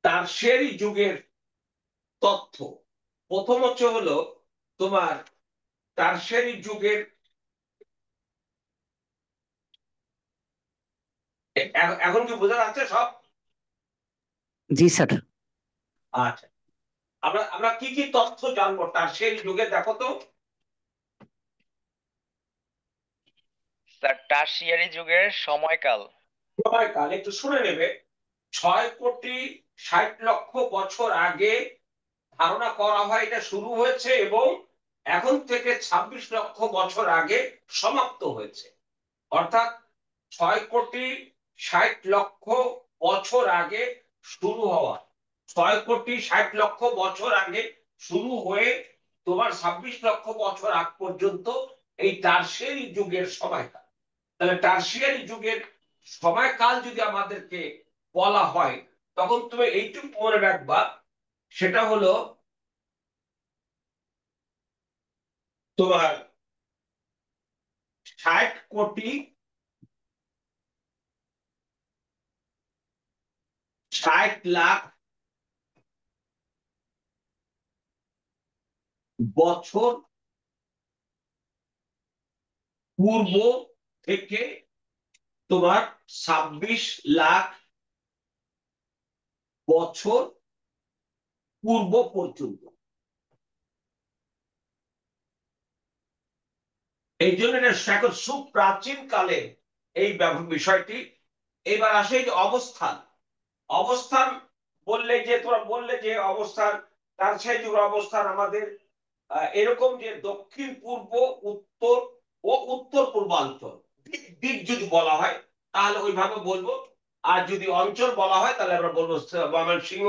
টারশিয়ারি যুগের তথ্য। প্রথম হচ্ছে হলো তোমার টারশিয়ারি যুগের, এখন কি বোঝা যাচ্ছে সব? জি স্যার। আচ্ছা, আমরা আমরা কি কি তথ্য জানবো টারশিয়ারি যুগে, দেখো তো। স্যার টারশিয়ারি যুগের সময়কাল। সময়কাল একটু শুনে নেবে। 6,60,00,000 বছর আগে ধারণা করা হয় এটা শুরু হয়েছে এবং এখন থেকে 26 লক্ষ বছর আগে সমাপ্ত হয়েছে। অর্থাৎ 6,60,00,000 বছর আগে শুরু হওয়া, 6,60,00,000 বছর আগে শুরু হয়ে তোমার 26 লক্ষ বছর আগ পর্যন্ত এই টারশিয়ারি যুগের সময়কাল। তাহলে টারশিয়ারি যুগের সময়কাল যদি আমাদেরকে বলা হয়, তখন তুমি এইটুকু মনে রাখবা, সেটা হলো তোমার 60,60,00,000 বছর পূর্ব থেকে তোমার 26 লাখ বছর পূর্ব পর্যন্ত। এই জন্য এটা এখন সুপ্রাচীন কালে এই বিষয়টি। এবার আসে এই যে অবস্থান। অবস্থান বললে যে তোমরা বললে যে অবস্থান, তার সেই যুগের অবস্থান আমাদের এরকম যে দক্ষিণ পূর্ব, উত্তর ও উত্তর পূর্বাঞ্চল। দিক যদি বলা হয় তাহলে ওইভাবে বলবো, আর যদি অঞ্চল বলা হয় তাহলে আমরা বলবো ময়মনসিংহ,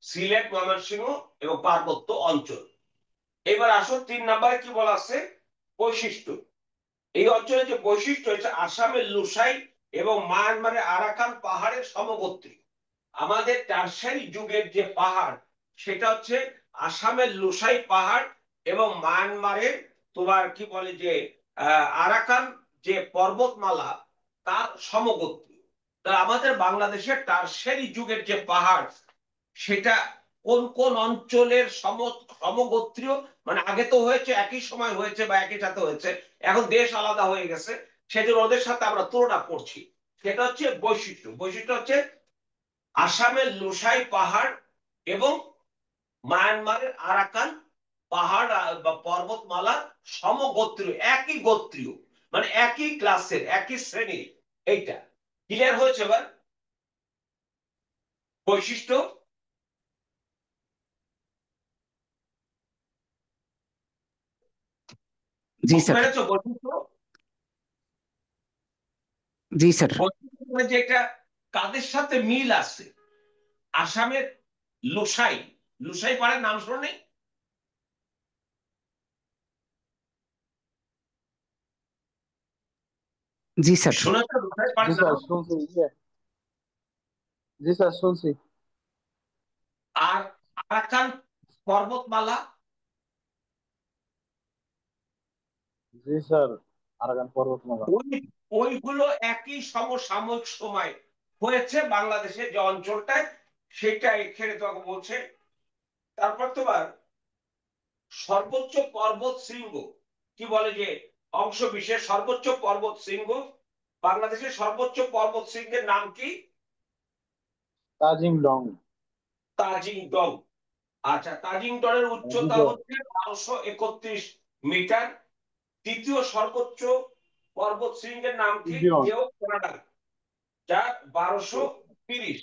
সিলেট, ময়মনসিংহ এবং পার্বত্য অঞ্চল। এবার আসো 3 নম্বরে কি বলা আছে? বৈশিষ্ট্য। এই অঞ্চলের যে বৈশিষ্ট্য হচ্ছে আসামের লুসাই এবং মায়ানমারের আরাকান পাহাড়ের সমগোত্রী। আমাদের টারশিয়ারি যুগের যে পাহাড়, সেটা হচ্ছে আসামের লুসাই পাহাড় এবং মায়ানমারের তোমার কি বলে যে আরাকান যে পর্বতমালা, তার সমগোত্রী। তা আমাদের বাংলাদেশের টারশিয়ারি যুগের যে পাহাড়, সেটা কোন কোন অঞ্চলের সমগোত্রীয়, মানে আগে তো হয়েছে, একই সময় হয়েছে বা একই সাথে হয়েছে, এখন দেশ আলাদা হয়ে গেছে, সেজন্য ওদের সাথে আমরা তুলনা করছি। সেটা হচ্ছে বৈশিষ্ট্য। বৈশিষ্ট্য হচ্ছে আসামের লুসাই পাহাড় এবং মায়ানমারের আরাকান পাহাড় বা পর্বতমালা সমগোত্রীয়, একই গোত্রীয়, মানে একই ক্লাসের, একই শ্রেণীর। এইটা ক্লিয়ার হয়েছে এবার বৈশিষ্ট্য? জি স্যার। পেরেছো বৈশিষ্ট্য? জি স্যার। বৈশিষ্ট্য মানে যে এটা কাদের সাথে মিল আছে। আসামের লুসাই, লুসাই পাড়ার নাম শোনো নেই? জি স্যার। শুনেছো লুসাই জি পাড়ার স্যার নাম? শুনছি, জি স্যার শুনছি। আর আরাকান পর্বতমালা? জি স্যার, আরাকান পর্বতমালা। ওই ওইগুলো একই সমসাময়িক সময় হয়েছে বাংলাদেশের যে অঞ্চলটায়, সেটা এখানে তোমাকে বলছে। তারপর তোমার সর্বোচ্চ পর্বত শৃঙ্গ, কি বলে যে অংশ বিশেষ সর্বোচ্চ পর্বত শৃঙ্গ, বাংলাদেশের সর্বোচ্চ পর্বত শৃঙ্গের নাম কি? তাজিং ডং। তাজিং ডং। আচ্ছা, তাজিং ডংয়ের জি উচ্চতা স্যার। হচ্ছে 1231 মিটার। দ্বিতীয় সর্বোচ্চ পর্বত শৃঙ্গের নাম কি? ইডিয়ন। কেও কানাডা, যা 1230।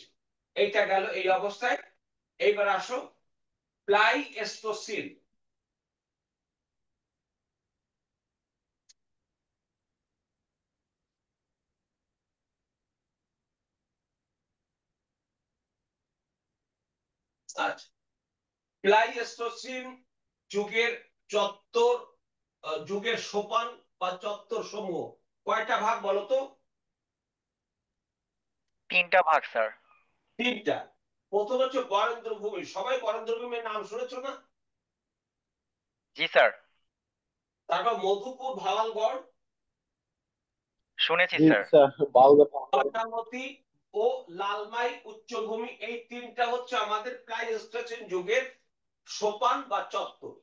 এইটা গেল এই অবস্থায়। এইবার আসো প্লাইস্টোসিন। আচ্ছা, প্লাইস্টোসিন যুগের চত্বর, যুগের সোপান বা চত্বর সমূহ কয়টা ভাগ বলো তো? 3টা ভাগ স্যার। 3টা। প্রথম হচ্ছে বরেন্দ্র ভূমি, সবাই বরেন্দ্র ভূমির নাম শুনেছো না? জি স্যার, তারপর মধুপুর, ভাওয়ালগড়, শুনেছি জি স্যার। স্যার, বালুঘাট। পাতামতি ও লালমাই উচ্চভূমি। এই 3টা হচ্ছে আমাদের প্লাইস্টোসিন যুগের সোপান বা চত্বর।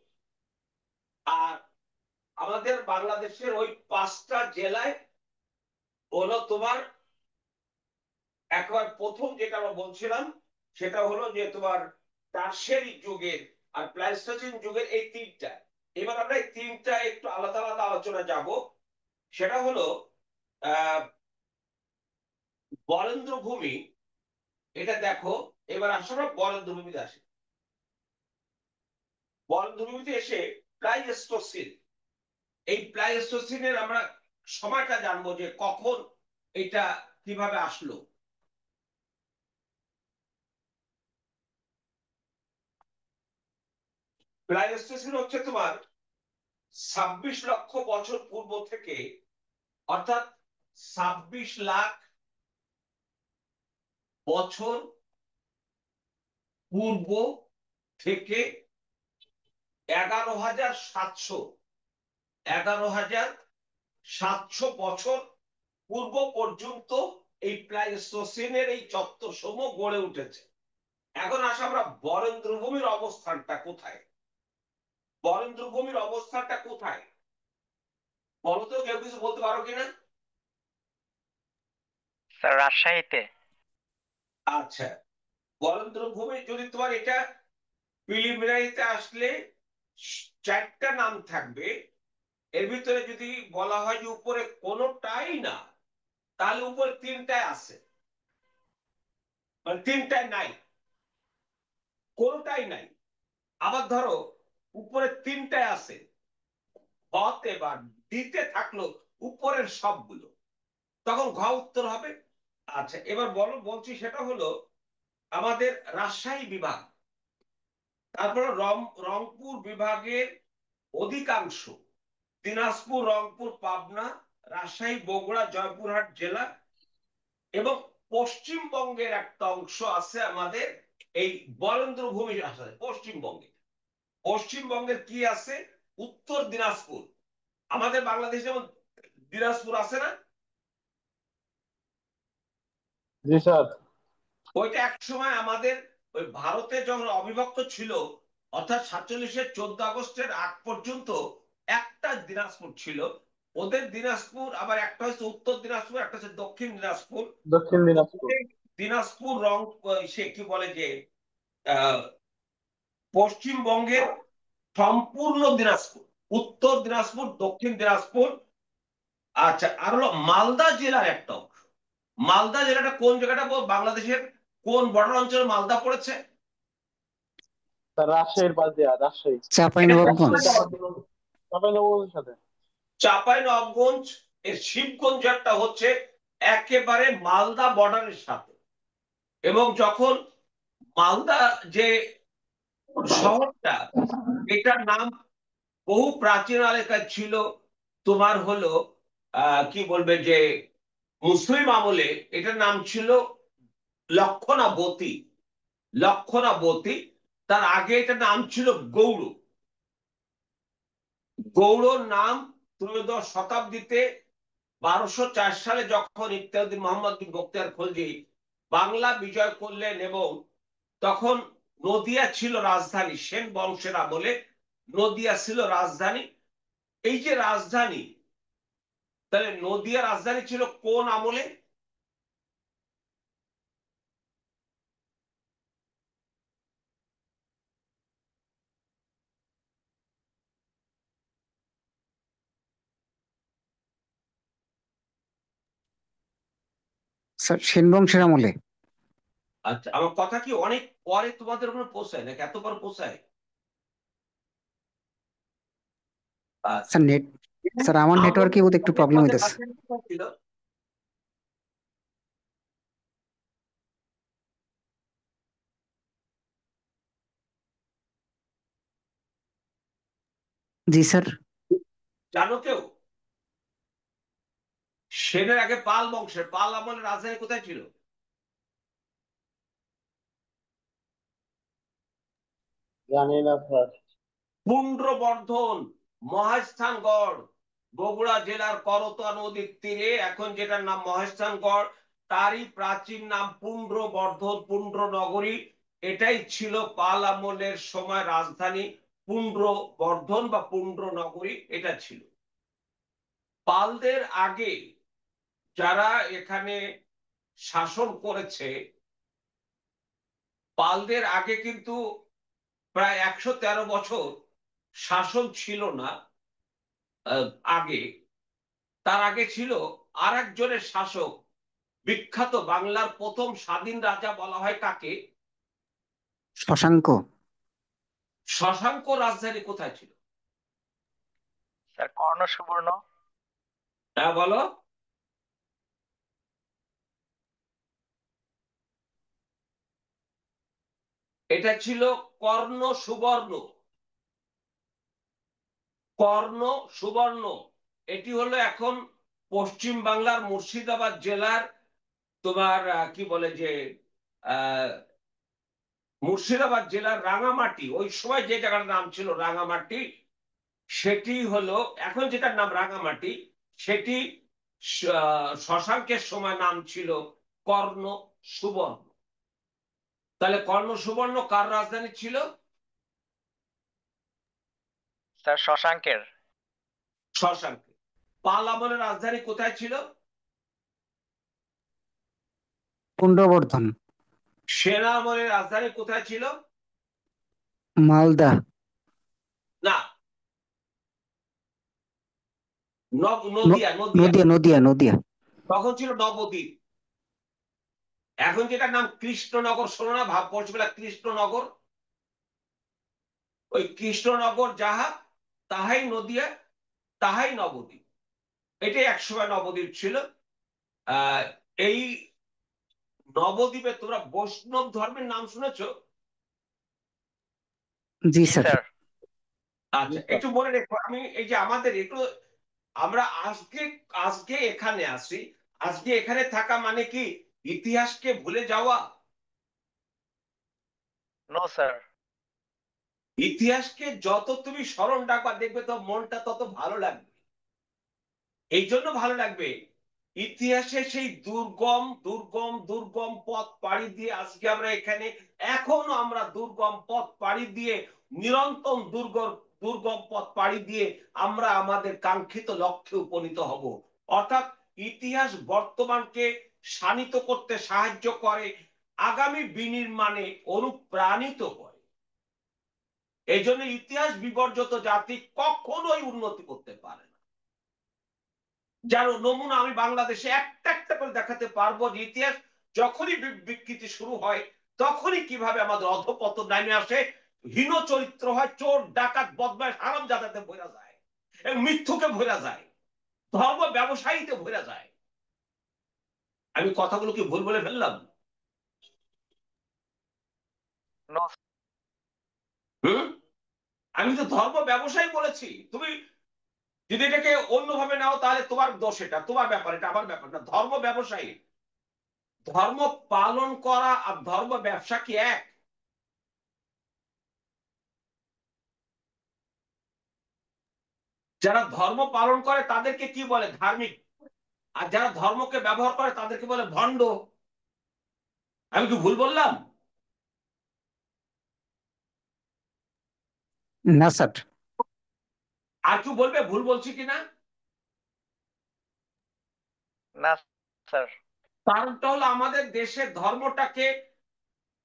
আর আমাদের বাংলাদেশের ওই 5টা জেলায় হলো তোমার একবার প্রথম যেটা আমরা বলছিলাম, সেটা হলো যে তোমার টারশিয়ারি যুগের আর প্লাইস্টোসিন যুগের এই 3টা। এবার আমরা এই 3টা একটু আলাদা আলাদা আলোচনা যাব। সেটা হলো আহ বরেন্দ্র ভূমি, এটা দেখো। এবার আসলে বরেন্দ্র ভূমিতে আসে, বরেন্দ্র ভূমিতে এসে প্লাইস্টোসিন, এই প্লাইস্টোসিনের আমরা সময়টা জানবো যে কখন এটা কিভাবে আসলো। প্লাইস্টোসিন হচ্ছে তোমার 26 লক্ষ বছর পূর্ব থেকে, অর্থাৎ 26 লাখ বছর পূর্ব থেকে 11,700 বছর পূর্ব পর্যন্ত এই প্লাইস্টোসিনের এই চত্বর সমূহ গড়ে উঠেছে। এখন আসে আমরা বরেন্দ্র ভূমির অবস্থানটা কোথায়। বরেন্দ্র ভূমির অবস্থানটা কোথায় বলতো, কেউ কিছু বলতে পারো কিনা? স্যার রাজশাহীতে। আচ্ছা, বরেন্দ্র ভূমি যদি তোমার এটা প্রিলিমিনারিতে আসলে 4টা নাম থাকবে। এর ভিতরে যদি বলা হয় যে উপরে কোনোটাই না, তাহলে উপরে 3টায় আছে, মানে 3টায় নাই, কোনোটাই নাই। আবার ধরো উপরে 3টায় আছে, হতে বা দিতে থাকলো উপরের সবগুলো, তখন ঘ উত্তর হবে। আচ্ছা, এবার বলছি সেটা হলো আমাদের রাজশাহী বিভাগ, তারপরে রংপুর বিভাগের অধিকাংশ, দিনাজপুর, রংপুর, পাবনা, রাজশাহী, বগুড়া, জয়পুরহাট জেলা, এবং পশ্চিমবঙ্গের একটা অংশ আছে আমাদের এই বরেন্দ্র ভূমি আছে পশ্চিমবঙ্গে। পশ্চিমবঙ্গের কি আছে? উত্তর দিনাজপুর। আমাদের বাংলাদেশে যেমন দিনাজপুর আছে না, জি স্যার। ওইটা একসময় আমাদের ওই ভারতে যখন অবিভক্ত ছিল, অর্থাৎ 47-এর 14 আগস্টের আগ পর্যন্ত একটা দিনাজপুর ছিল। ওদের দিনাজপুর আবার একটা হচ্ছে উত্তর দিনাজপুর, একটা হচ্ছে দক্ষিণ দিনাজপুর। দক্ষিণ দিনাজপুর। দিনাজপুর সে কি বলে যে আহ পশ্চিমবঙ্গের সম্পূর্ণ দিনাজপুর, উত্তর দিনাজপুর, দক্ষিণ দিনাজপুর, আচ্ছা, আর হলো মালদা জেলার একটা অংশ। মালদা জেলাটা কোন জায়গাটা বাংলাদেশের কোন বর্ডার অঞ্চলে মালদা পড়েছে? স্যার রাজশাহীর পাশ দিয়া, রাজশাহী। চাঁপাইনবাবগঞ্জ। চাঁপাইনবাবগঞ্জের সাথে। চাঁপাইনবাবগঞ্জ এর শিবগঞ্জ একটা হচ্ছে একেবারে মালদা বর্ডারের সাথে। এবং যখন মালদা যে শহরটা, এটার নাম বহু প্রাচীন এলাকায় ছিল তোমার হলো কি বলবে যে মুসলিম আমলে এটার নাম ছিল লক্ষণাবতী। লক্ষণাবতী, তার আগে এটার নাম ছিল গৌড়। গৌড় নাম ত্রয়োদশ শতাব্দীতে 1204 সালে যখন ইত্যাদি মোহাম্মদ বিন বখতিয়ার খলজি বাংলা বিজয় করলেন, এবং তখন নদিয়া ছিল রাজধানী, সেন বংশের আমলে নদিয়া ছিল রাজধানী। এই যে রাজধানী, তাহলে নদিয়া রাজধানী ছিল কোন আমলে? স্যার সেন বংশের আমলে। আচ্ছা, আমার কথা কি অনেক পরে তোমাদের ওখানে পৌঁছায় নাকি এত পরে পৌঁছায়? আচ্ছা, স্যার নেট, স্যার আমার নেটওয়ার্কে বোধ একটু প্রবলেম তোমাদের হইতেছে। রাজধানী কোথায় ছিল? জি স্যার। জানো কেউ? সেনের আগে পাল বংশের, পাল আমলের রাজধানী কোথায় ছিল? জানি না স্যার। পুন্ড্রবর্ধন, মহাস্থানগড়, বগুড়া জেলার করতোয়া নদীর তীরে, এখন যেটার নাম মহাস্থানগড়, তারই প্রাচীন নাম পুন্ড্রবর্ধন, পুন্ড্রনগরী। এটাই ছিল পাল আমলের সময় রাজধানী। পুন্ড্রবর্ধন বা পুন্ড্রনগরী এটা ছিল। পালদের আগে যারা এখানে শাসন করেছে, পালদের আগে কিন্তু প্রায় 113 বছর শাসন ছিল না। আগে, তার আগে ছিল আর একজনের শাসক, বিখ্যাত বাংলার প্রথম স্বাধীন রাজা বলা হয় কাকে? শশাঙ্ক। শশাঙ্ক রাজধানী কোথায় ছিল? স্যার কর্ণ সুবর্ণ। হ্যাঁ বলো। এটা ছিল কর্ণ সুবর্ণ। কর্ণ সুবর্ণ এটি হলো এখন পশ্চিম বাংলার মুর্শিদাবাদ জেলার তোমার কি বলে যে আহ মুর্শিদাবাদ জেলার রাঙামাটি, ওই সময় যে জায়গার নাম ছিল রাঙামাটি, সেটি হলো এখন যেটার নাম রাঙামাটি, সেটি শশাঙ্কের সময় নাম ছিল কর্ণ সুবর্ণ। তাহলে কর্ণ সুবর্ণ কার রাজধানী ছিল? স্যার শশাঙ্কের। শশাঙ্কের। পাল আমলের রাজধানী কোথায় ছিল? পুন্ড্রবর্ধন। সেনা আমলের রাজধানী কোথায় ছিল? মালদা। না, নদিয়া। নদিয়া নদিয়া নদিয়া নদিয়া। তখন ছিল নবদ্বীপ। এখন যেটার নাম কৃষ্ণনগর, শোনো না, ভাব পড়ছিল কৃষ্ণনগর। ওই কৃষ্ণনগর যাহা, তাহাই নদিয়া, তাহাই নবদ্বীপ। এটাই একসময় নবদ্বীপ ছিল। এই নবদ্বীপে তোমরা বৈষ্ণব ধর্মের নাম শুনেছো? জি জি স্যার। স্যার। আচ্ছা, একটু মনে রেখো, আমি এই যে আমাদের একটু, আমরা আজকে আজকে এখানে আসি, আজকে এখানে থাকা মানে কি ইতিহাসকে ভুলে যাওয়া? No sir. ইতিহাসকে যত তুমি স্মরণ রাখবা, দেখবে তো মনটা তত ভালো লাগবে। এই জন্য ভালো লাগবে, ইতিহাসে সেই দুর্গম দুর্গম দুর্গম পথ পাড়ি দিয়ে আজকে আমরা এখানে, এখনো আমরা দুর্গম পথ পাড়ি দিয়ে, নিরন্তর দুর্গম পথ পাড়ি দিয়ে আমরা আমাদের কাঙ্ক্ষিত লক্ষ্যে উপনীত হব। অর্থাৎ ইতিহাস বর্তমানকে শানিত করতে সাহায্য করে, আগামী বিনির্মাণে অনুপ্রাণিত করে। এই জন্য ইতিহাস বিবর্জিত জাতি কখনোই উন্নতি করতে পারে না। যার নমুনা আমি বাংলাদেশে একটা একটা করে দেখাতে পারবো যে ইতিহাস যখনই বিকৃতি শুরু হয় তখনই কিভাবে আমাদের অধঃপতন নামে আসে, হীন চরিত্র হয়, চোর ডাকাত বদমাশ হারামজাদাতে ভরা যায় এবং মিথ্যুকে ভরা যায়, ধর্ম ব্যবসায়ীতে ভরা যায়। আমি কথাগুলো কি ভুল বলে ফেললাম? নো হুম, আমি তো ধর্ম ব্যবসায়ী বলেছি। তুমি যদি এটাকে অন্যভাবে নাও তাহলে তোমার দোষ, এটা তোমার ব্যাপার, এটা আমার ব্যাপার না। ধর্ম ব্যবসায়ী, ধর্ম পালন করা আর ধর্ম ব্যবসা কি এক? যারা ধর্ম পালন করে তাদেরকে কি বলে? ধার্মিক। আর যারা ধর্মকে ব্যবহার করে তাদেরকে বলে ভণ্ড। আমি কি ভুল বললাম? না স্যার। আর কেউ বলবে ভুল বলছি কিনা? না স্যার। কারণটা হলো আমাদের দেশের ধর্মটাকে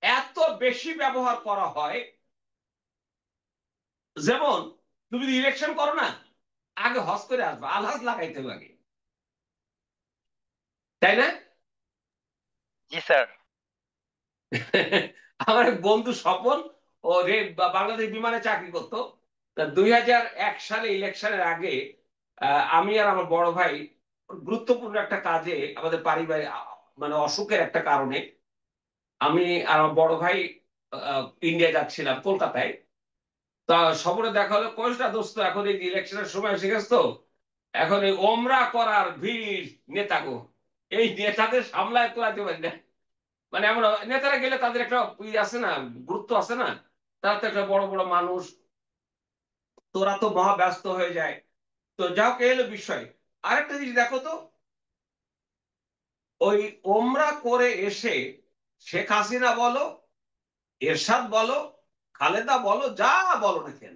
এত বেশি ব্যবহার করা হয়। যেমন তুমি যদি ইলেকশন করো না, আগে হজ করে আসবে, আলহাজ লাগাইতে লাগে, তাই না? জি স্যার। আমার এক বন্ধু স্বপন, ও বাংলাদেশ বিমানে চাকরি করতো। 2001 সালে ইলেকশনের আগে আমি আর আমার বড় ভাই গুরুত্বপূর্ণ একটা কাজে, আমাদের পারিবারিক মানে অসুখের একটা কারণে আমি আর আমার বড় ভাই ইন্ডিয়া যাচ্ছিলাম, কলকাতায়। তা সবরে দেখা হলো, কয়েকটা দোস্ত এখন এই ইলেকশনের সময় এসে গেছে, তো এখন এই ওমরা করার ভিড় নেতাগো, এই নেতাদের সামলায় তোলাতে পারি না। মানে আমরা নেতারা গেলে তাদের একটা আছে না, গুরুত্ব আছে না, তারা তো একটা বড় বড় মানুষ, তোরা তো মহা ব্যস্ত হয়ে যায়। তো যাও কে এলো বিষয়। আরেকটা জিনিস দেখো তো, ওই ওমরা করে এসে শেখ হাসিনা বলো, এরশাদ বলো, খালেদা বলো, যা বলো না কেন,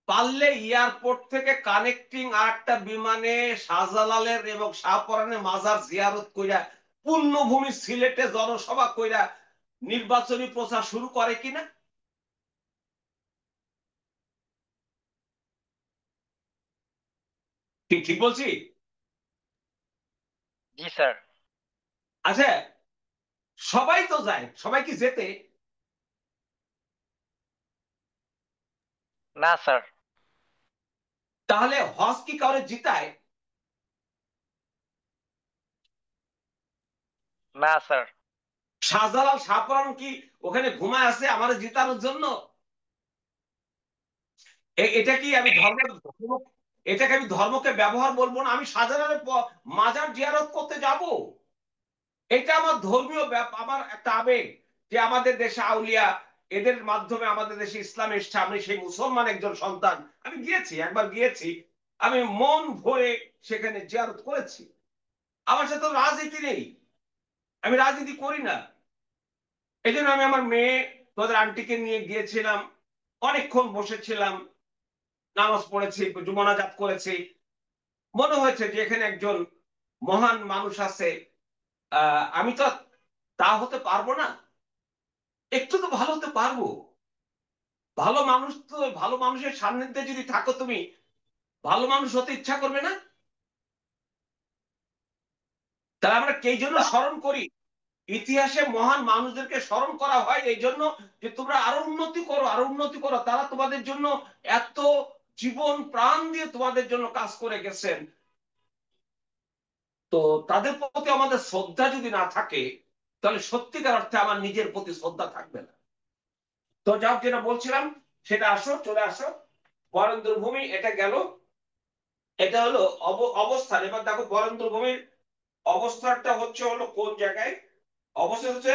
পারলে এয়ারপোর্ট থেকে কানেক্টিং আর একটা বিমানে শাহজালালের এবং শাহপরানের মাজার জিয়ারত কইরা পুণ্যভূমি সিলেটে জনসভা কইরা নির্বাচনী প্রচার শুরু করে কিনা? ঠিক ঠিক বলছি? জি স্যার। আচ্ছা, সবাই তো যায়, সবাই কি যেতে? না স্যার। তাহলে হজ কি কাউরে জিতায়? না স্যার। শাহজালাল শাহপরান কি ওখানে ঘুমায় আছে আমাদের জিতানোর জন্য? এটা কি আমি এটাকে আমি ধর্মকে ব্যবহার বলবো না? আমি শাহজালালের মাজার জিয়ারত করতে যাব, এটা আমার ধর্মীয় আমার একটা আবেগ যে আমাদের দেশে আউলিয়া, এদের মাধ্যমে আমাদের দেশে ইসলাম এসছে, আমি সেই মুসলমান একজন সন্তান, আমি গিয়েছি, একবার গিয়েছি, আমি মন ভরে সেখানে জিয়ারত করেছি। আমার সাথে তো রাজনীতি নেই, আমি রাজনীতি করি না। এই জন্য আমি আমার মেয়ে, তোদের আন্টিকে নিয়ে গিয়েছিলাম, অনেকক্ষণ বসেছিলাম, নামাজ পড়েছি, মোনাজাত করেছি, মনে হয়েছে যে এখানে একজন মহান মানুষ আছে। আমি তো তা হতে পারবো না, একটু তো ভালো হতে পারবো। ভালো মানুষ তো, ভালো মানুষের সান্নিধ্যে যদি থাকো তুমি, ভালো মানুষ হতে ইচ্ছা করবে না? তাহলে আমরা কে জন্য স্মরণ করি? ইতিহাসে মহান মানুষদেরকে স্মরণ করা হয় এই জন্য যে তোমরা আরো উন্নতি করো, আরো উন্নতি করো। তারা তোমাদের জন্য এত জীবন প্রাণ দিয়ে তোমাদের জন্য কাজ করে গেছেন। তো তাদের প্রতি আমাদের শ্রদ্ধা যদি না থাকে, তাহলে সত্যিকার অর্থে আমার নিজের প্রতি শ্রদ্ধা থাকবে না। তো যাও, যেটা বলছিলাম সেটা আসো, চলে আসো। বরেন্দ্র ভূমি এটা গেল, এটা হলো অবস্থান। এবার দেখো বরেন্দ্র ভূমির অবস্থানটা হচ্ছে হলো কোন জায়গায়? অবস্থা হচ্ছে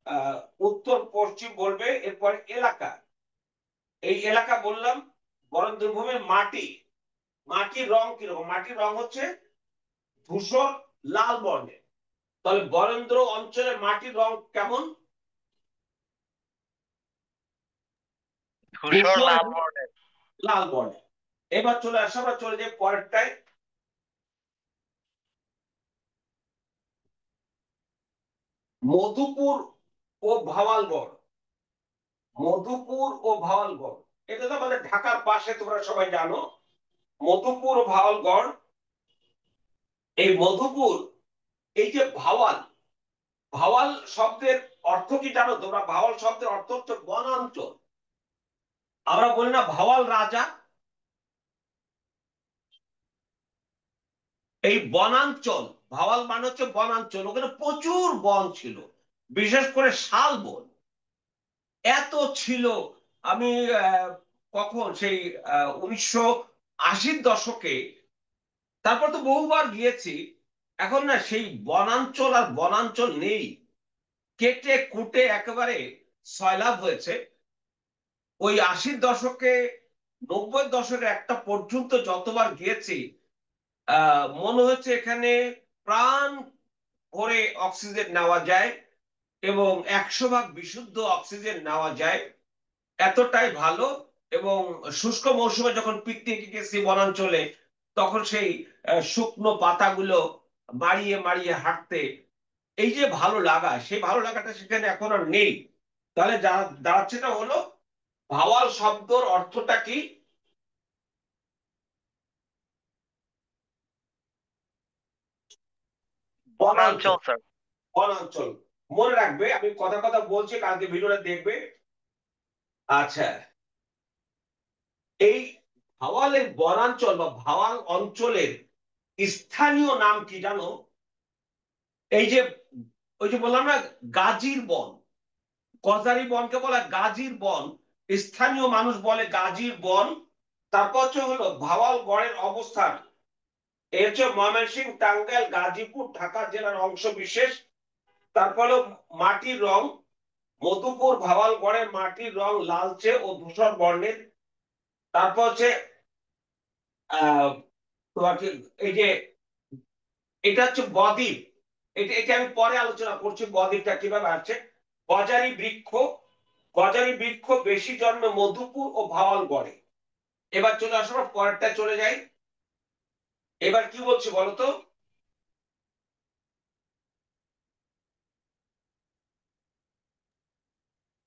আহ উত্তর পশ্চিম বলবে, এরপর এলাকা, এই এলাকা বললাম। বরেন্দ্র ভূমির মাটি, মাটির রং কিরকম? মাটির রং হচ্ছে ধূসর লাল বর্ণের। তাহলে বরেন্দ্র অঞ্চলের মাটির রং কেমন? ধূসর ধূসর লাল এবং বর্ণের। লাল বর্ণের। এবার চলে আসো, আমরা চলে যাই পরেরটায়। মধুপুর ও ভাওয়ালগড়, মধুপুর ও ভাওয়ালগড়, এটা তো আমাদের ঢাকার পাশে, তোমরা সবাই জানো মধুপুর ও ভাওয়ালগড়। এই মধুপুর, এই যে ভাওয়াল, ভাওয়াল শব্দের অর্থ কি জানো তোমরা? ভাওয়াল শব্দের অর্থ হচ্ছে বনাঞ্চল। আমরা বলি না ভাওয়াল রাজা, এই বনাঞ্চল, ভাওয়াল মানে হচ্ছে বনাঞ্চল। ওখানে প্রচুর বন ছিল, বিশেষ করে শাল বন এত ছিল। আমি কখন সেই 1980-র দশকে, তারপর তো বহুবার গিয়েছি, এখন না সেই বনাঞ্চল আর বনাঞ্চল নেই, কেটে কুটে একেবারে সয়লাব হয়েছে। ওই 80-র দশকে, 90-র দশকে একটা পর্যন্ত যতবার গিয়েছি, মনে হচ্ছে এখানে প্রাণ ভরে অক্সিজেন নেওয়া যায় এবং 100 ভাগ বিশুদ্ধ অক্সিজেন নেওয়া যায়, এতটাই ভালো। এবং শুষ্ক মৌসুমে যখন পিকনিকে গেছি বনাঞ্চলে, তখন সেই শুকনো পাতাগুলো মাড়িয়ে মাড়িয়ে হাঁটতে, এই যে ভালো লাগা, সেই ভালো লাগাটা সেখানে এখন আর নেই। তাহলে যা দাঁড়াচ্ছেটা হলো, ভাওয়াল শব্দর অর্থটা কি? বনাঞ্চল বনাঞ্চল। স্যার। বনাঞ্চল মনে রাখবে, আমি কথা কথা বলছি, কালকে ভিডিওটা দেখবে। আচ্ছা, এই ভাওয়ালের বনাঞ্চল বা ভাওয়াল অঞ্চলের স্থানীয় নাম কি জানো? এই যে, ওই যে বললাম না গাজীর বন, গজারি বনকে বলা গাজীর বন, স্থানীয় মানুষ বলে গাজীর বন। তারপর হলো ভাওয়াল গড়ের অবস্থান, এর হচ্ছে ময়মনসিংহ, টাঙ্গাইল, গাজীপুর, ঢাকা জেলার অংশ বিশেষ। তারপর হলো মাটির রং, মধুপুর ভাওয়াল গড়ের মাটির রং লালচে ও ধূসর বর্ণের। তারপর হচ্ছে আহ তোমার এই যে, এটা হচ্ছে বদ্বীপ, এটা এটা আমি পরে আলোচনা করছি বদ্বীপটা কিভাবে আসছে। গজারি বৃক্ষ, গজারি বৃক্ষ বেশি জন্মে মধুপুর ও ভাওয়াল গড়ে। এবার চলে আসো, পরেরটা চলে যাই। এবার কি বলছি বলতো?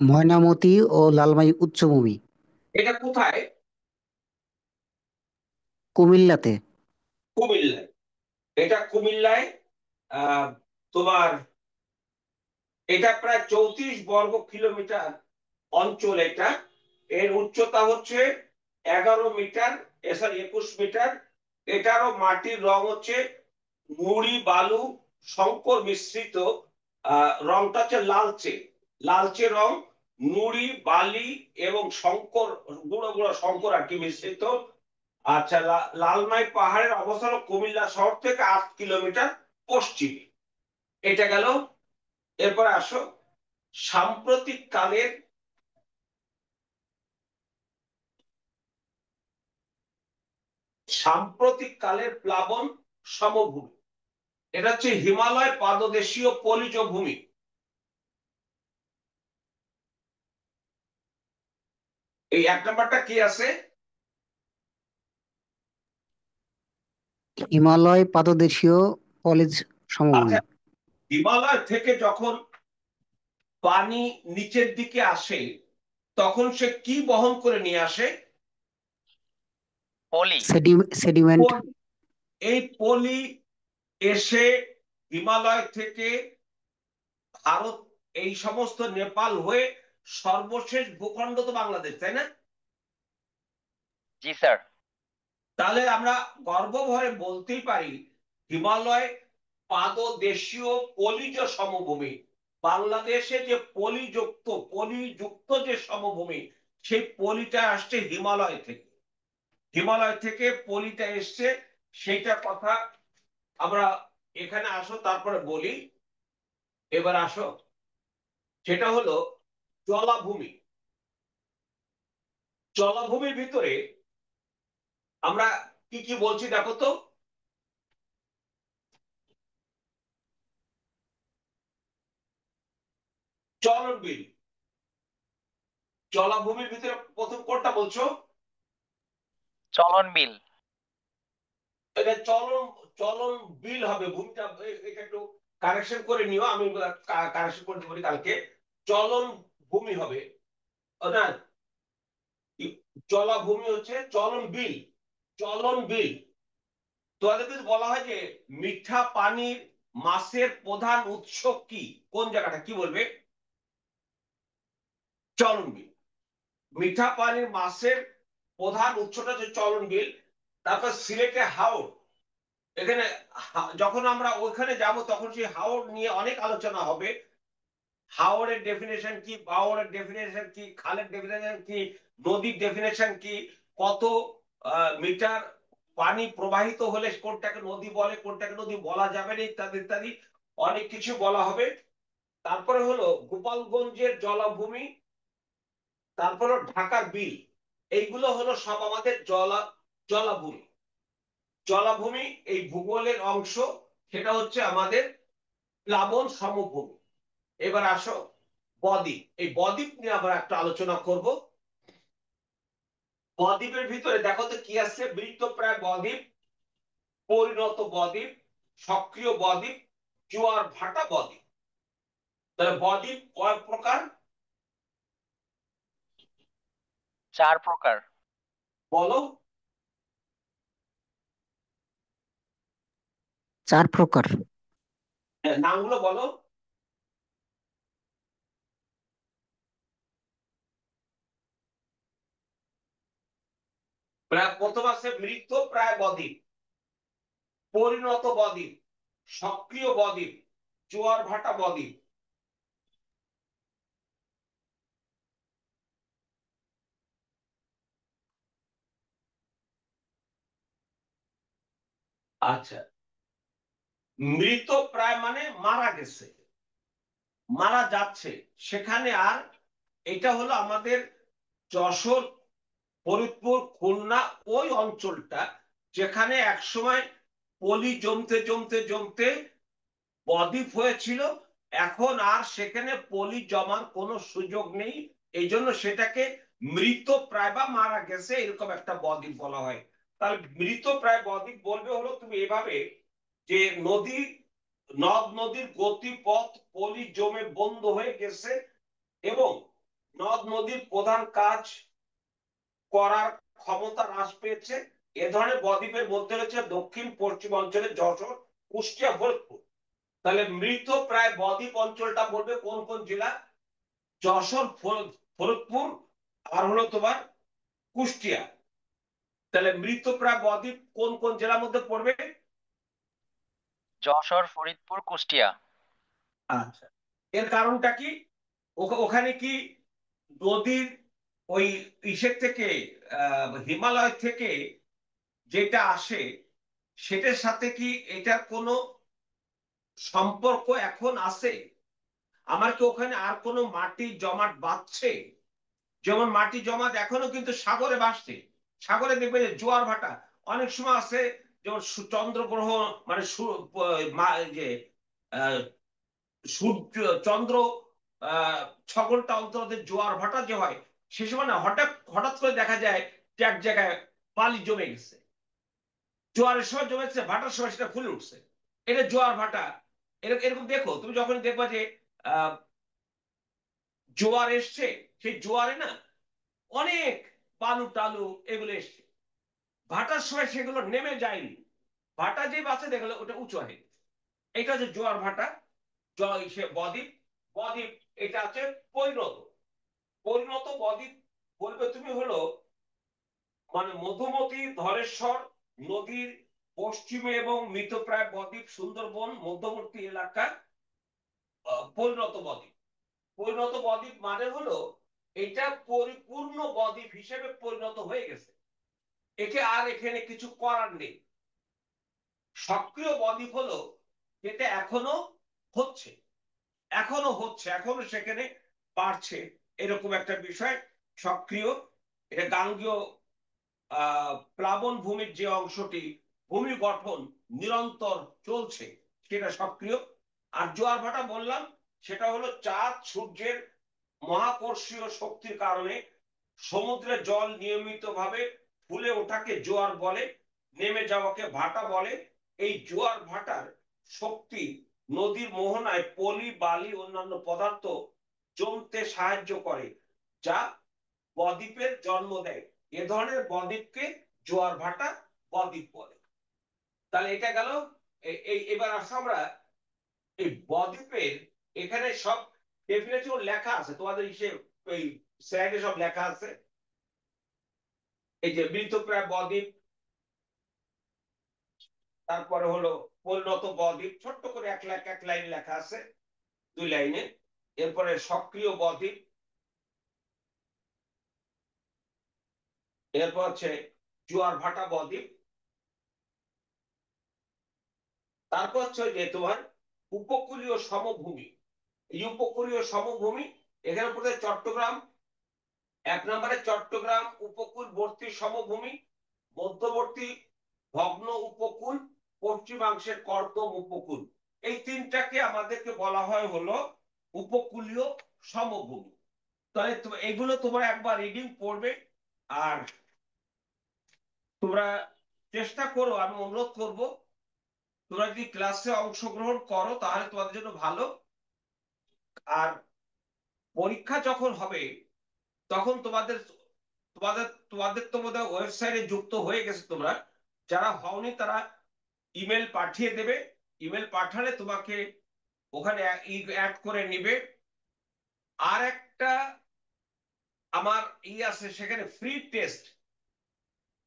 ময়নামতি ও লালমাই উচ্চভূমি এটা কোথায়? কুমিল্লাতে। কুমিল্লায়। এটা কুমিল্লায়। আহ তোমার এটা প্রায় 34 বর্গ কিলোমিটার অঞ্চল এটা। এর উচ্চতা হচ্ছে 11 মিটার, সরি 21 মিটার। এটারও মাটির রং হচ্ছে নুড়ি বালু শঙ্কর মিশ্রিত। রংটা হচ্ছে লালচে, লালচে রং, নুড়ি বালি এবং শঙ্কর, গুঁড়ো গুঁড়ো শঙ্কর আর কি মিশ্রিত। আচ্ছা, লালমাই পাহাড়ের অবস্থান কুমিল্লা শহর থেকে 8 কিলোমিটার পশ্চিমে। এটা গেল। এরপর আসো সাম্প্রতিক কালের, সাম্প্রতিক কালের প্লাবন সমভূমি। এটা হচ্ছে হিমালয় পাদদেশীয় পলিজ ভূমি। এই 1 নম্বরটা কি আছে? হিমালয় পাদদেশীয় পলিজ সমভূমি। আচ্ছা, হিমালয় থেকে যখন পানি নিচের দিকে আসে, তখন সে কি বহন করে নিয়ে আসে? পলি। সেডিমেন্ট। পলি। এই পলি এসে হিমালয় থেকে ভারত, এই সমস্ত নেপাল হয়ে সর্বশেষ ভূখণ্ড তো বাংলাদেশ, তাই না? জি স্যার। তাহলে আমরা গর্বভরে বলতেই পারি, হিমালয় পাদদেশীয় পলিজ সমভূমি। বাংলাদেশে যে পলিযুক্ত, পলিযুক্ত যে সমভূমি, সেই পলিটা আসছে হিমালয় থেকে। হিমালয় থেকে পলিটা এসছে, সেইটা কথা আমরা এখানে আসো তারপরে বলি। এবার আসো, সেটা হলো জলাভূমি। জলাভূমির ভিতরে আমরা কি কি বলছি দেখো তো। চলনবিল, জলাভূমির ভিতরে প্রথম কোনটা বলছো? চলন বিল। এটা চলন, চলন বিল হবে ভূমিটা। এটা একটু কারেকশন করে নিও, আমি কারেকশন করতে পারি কালকে। চলন ভূমি হবে। না, জলাভূমি হচ্ছে চলন বিল। চলন বিল। তোমাদের যদি বলা হয় যে মিঠা পানির মাছের প্রধান উৎস কি, কোন জায়গাটা, কি বলবে? চলন বিল। মিঠা পানির মাছের প্রধান উৎসটা হচ্ছে চলন বিল। তারপর সিলেটে হাওর। এখানে যখন আমরা ওইখানে যাব তখন সেই হাওর নিয়ে অনেক আলোচনা হবে। হাওরের ডেফিনেশন কি, বাওরের ডেফিনেশন কি, খালের ডেফিনেশন কি, নদীর ডেফিনেশন কি, কত মিটার পানি প্রবাহিত হলে কোনটাকে নদী বলে, কোনটাকে নদী বলা যাবে না, ইত্যাদি ইত্যাদি অনেক কিছু বলা হবে। তারপরে হলো গোপালগঞ্জের জলাভূমি, তারপরে ঢাকার বিল। এইগুলো হলো সব আমাদের জলাভূমি। জলাভূমি এই ভূগোলের অংশ, সেটা হচ্ছে আমাদের প্লাবন সমভূমি। এবার আসো বদ্বীপ। এই বদ্বীপ নিয়ে আমরা একটা আলোচনা করব। বদ্বীপের ভিতরে দেখো তো কি আছে: মৃতপ্রায় বদ্বীপ, পরিণত বদ্বীপ, সক্রিয় বদ্বীপ, জোয়ার ভাটা বদ্বীপ। তাহলে বদ্বীপ কয় প্রকার? 4 প্রকার। বলো। 4 প্রকার। নামগুলো বলো। প্রথম আছে মৃতপ্রায় বদ্বীপ, পরিণত বদ্বীপ, সক্রিয় বদ্বীপ, জোয়ার ভাটা বদ্বীপ। আচ্ছা, মৃতপ্রায় মানে মারা গেছে, মারা যাচ্ছে সেখানে। আর এটা হলো আমাদের যশোর, ফরিদপুর, খুলনা, ওই অঞ্চলটা যেখানে একসময় পলি জমতে জমতে জমতে বদ্বীপ হয়েছিল। এখন আর সেখানে পলি জমার কোনো সুযোগ নেই। এই জন্য সেটাকে মৃত প্রায় বা মারা গেছে এরকম একটা বদ্বীপ বলা হয়। তাহলে মৃত প্রায় বদ্বীপ বলবে হলো তুমি এভাবে যে নদী, নদ নদীর গতিপথ পলি জমে বন্ধ হয়ে গেছে এবং নদ নদীর প্রধান কাজ করার ক্ষমতা হ্রাস পেয়েছে। এ ধরনের বদ্বীপের মধ্যে রয়েছে দক্ষিণ পশ্চিম অঞ্চলে যশোর, কুষ্টিয়া, ফরিদপুর। তাহলে মৃত প্রায় বদ্বীপ অঞ্চলটা বলবে কোন কোন জেলা? যশোর, ফরিদপুর, আর হলো তোমার কুষ্টিয়া। তাহলে মৃত প্রায় বদ্বীপ কোন কোন জেলার মধ্যে পড়বে? যশোর, ফরিদপুর, কুষ্টিয়া। আচ্ছা, এর কারণটা কি? ওখানে কি নদীর ওই ইসের থেকে, হিমালয় থেকে যেটা আসে সেটার সাথে কি এটার কোনো সম্পর্ক এখন আছে? আমার কি ওখানে আর কোনো মাটি জমাট বাঁধছে? যেমন মাটি জমাট এখনো কিন্তু সাগরে ভাসছে। সাগরে দেখবে যে জোয়ার ভাটা অনেক সময় আছে। যেমন চন্দ্রগ্রহণ মানে যে সূর্য চন্দ্র আহ 6 ঘন্টা অন্তর জোয়ার ভাটা যে হয়, সে সময় না হঠাৎ হঠাৎ করে দেখা যায় যে এক জায়গায় বালি জমে গেছে। জোয়ারের সময় জমেছে, ভাটার সময় সেটা ফুলে উঠছে। এটা জোয়ার ভাটা। এরকম এরকম দেখো, তুমি যখন দেখবা যে আহ জোয়ার এসছে, সেই জোয়ারে না অনেক বালু টালু এগুলো এসছে। ভাটার সময় সেগুলো নেমে যায়নি, ভাটা যে বাঁচে দেখলো ওটা উঁচু হয়ে গেছে। এটা হচ্ছে জোয়ার ভাটা। সে বদ্বীপ। বদ্বীপ এটা আছে পরিণত। পরিণত বদ্বীপ বলবে তুমি হলো মানে মধুমতি, ধলেশ্বর নদীর পশ্চিমে এবং মৃতপ্রায় বদ্বীপ, সুন্দরবন মধ্যবর্তী এলাকা পরিণত বদ্বীপ। পরিণত বদ্বীপ মানে হলো এটা পরিপূর্ণ বদ্বীপ হিসেবে পরিণত হয়ে গেছে, একে আর এখানে কিছু করার নেই। সক্রিয় বদ্বীপ হলো যেটা এখনো হচ্ছে, এখনো হচ্ছে, এখনো সেখানে বাড়ছে, এরকম একটা বিষয় সক্রিয়। এটা গাঙ্গেয় প্লাবন ভূমির যে অংশটি ভূমি গঠন নিরন্তর চলছে সেটা সক্রিয়। আর জোয়ার ভাটা বললাম সেটা হলো চাঁদ সূর্যের মহাকর্ষীয় শক্তির কারণে সমুদ্রের জল নিয়মিতভাবে ফুলে ওঠাকে জোয়ার বলে, নেমে যাওয়াকে ভাটা বলে। এই জোয়ার ভাটার শক্তি নদীর মোহনায় পলি বালি অন্যান্য পদার্থ জমতে সাহায্য করে, যা বদ্বীপের জন্ম দেয়। এ ধরনের বদ্বীপকে জোয়ার ভাটা বদ্বীপ বলে। তাহলে এটা গেল। এবার আসো আমরা এই বদ্বীপের, এখানে সব ডেফিনেশন লেখা আছে তোমাদের এই স্লাইডে সব লেখা আছে। এই যে মৃতপ্রায় বদ্বীপ, তারপরে হলো পরিণত বদ্বীপ, ছোট্ট করে এক লাইন লেখা আছে, 2 লাইনে। এরপরে সক্রিয় বদ্বীপ, এরপর হচ্ছে জোয়ার ভাটা বদ্বীপ, তারপর হচ্ছে যে তোমার উপকূলীয় সমভূমি। এই উপকূলীয় সমভূমি এখানে প্রথমে চট্টগ্রাম, 1 নম্বরে চট্টগ্রাম উপকূলবর্তী সমভূমি, মধ্যবর্তী ভগ্ন উপকূল, পশ্চিমাংশের কর্দম উপকূল। এই তিনটাকে আমাদেরকে বলা হয় হলো উপকূলীয় সমভূমি। তাহলে এগুলো তোমরা একবার রিডিং পড়বে। আর তোমরা চেষ্টা করো, আমি অনুরোধ করব, তোমরা যদি ক্লাসে অংশগ্রহণ করো তাহলে তোমাদের জন্য ভালো। আর পরীক্ষা যখন হবে তখন তোমাদের তোমাদের তোমাদের তো বোধহয় ওয়েবসাইটে যুক্ত হয়ে গেছে। তোমরা যারা হওনি তারা ইমেল পাঠিয়ে দেবে। ইমেল পাঠালে তোমাকে ওখানে অ্যাড করে নিবে। আর একটা আমার আছে, সেখানে ফ্রি টেস্ট,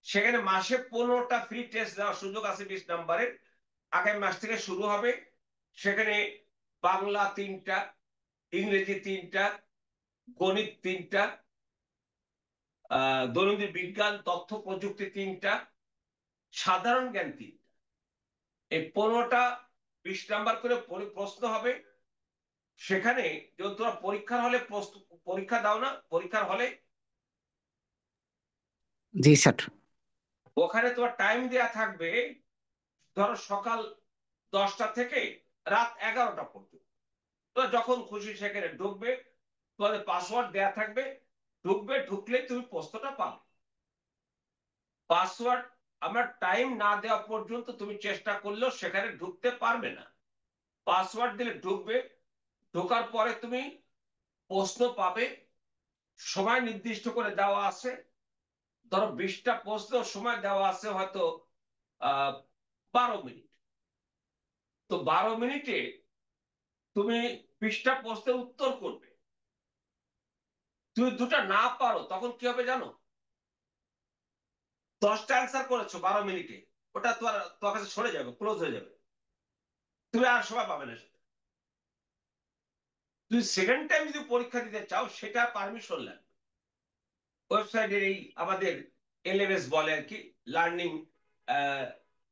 সেখানে মাসে 15টা ফ্রি টেস্ট দেওয়ার সুযোগ আছে 20 নম্বরের। আগামী মাস থেকে শুরু হবে। সেখানে বাংলা 3টা, ইংরেজি 3টা, গণিত 3টা, দৈনন্দিন বিজ্ঞান তথ্য প্রযুক্তি 3টা, সাধারণ জ্ঞান 3টা। এই 15টা 20 নাম্বার করে প্রশ্ন হবে। সেখানে যখন তোমরা পরীক্ষার হলে পরীক্ষা দাও না, পরীক্ষার হলে জি স্যার। ওখানে তোমার টাইম দেয়া থাকবে, ধরো সকাল 10টা থেকে রাত 11টা পর্যন্ত। তো যখন খুশি সেখানে ঢুকবে, তোমাদের পাসওয়ার্ড দেয়া থাকবে, ঢুকবে, ঢুকলে তুমি প্রশ্নটা পাবে। পাসওয়ার্ড আমরা টাইম না দেওয়া পর্যন্ত তুমি চেষ্টা করলেও সেখানে ঢুকতে পারবে না। পাসওয়ার্ড দিলে ঢুকবে, ঢোকার পরে তুমি প্রশ্ন পাবে, সময় নির্দিষ্ট করে দেওয়া আছে। ধরো 20টা প্রশ্ন, সময় দেওয়া আছে হয়তো 12 মিনিট। তো 12 মিনিটে তুমি 20টা প্রশ্নের উত্তর করবে। তুমি দুটা না পারো তখন কি হবে জানো? 10টা অ্যান্সার করেছো 12 মিনিটে, ওটা তোমার কাছে সরে যাবে, ক্লোজ হয়ে যাবে, তুমি আর সময় পাবে না। তুমি সেকেন্ড টাইম যদি পরীক্ষা দিতে চাও সেটা পারমিশন লাগবে। ওয়েবসাইটের এই আমাদের এলএমএস বলে আর কি, লার্নিং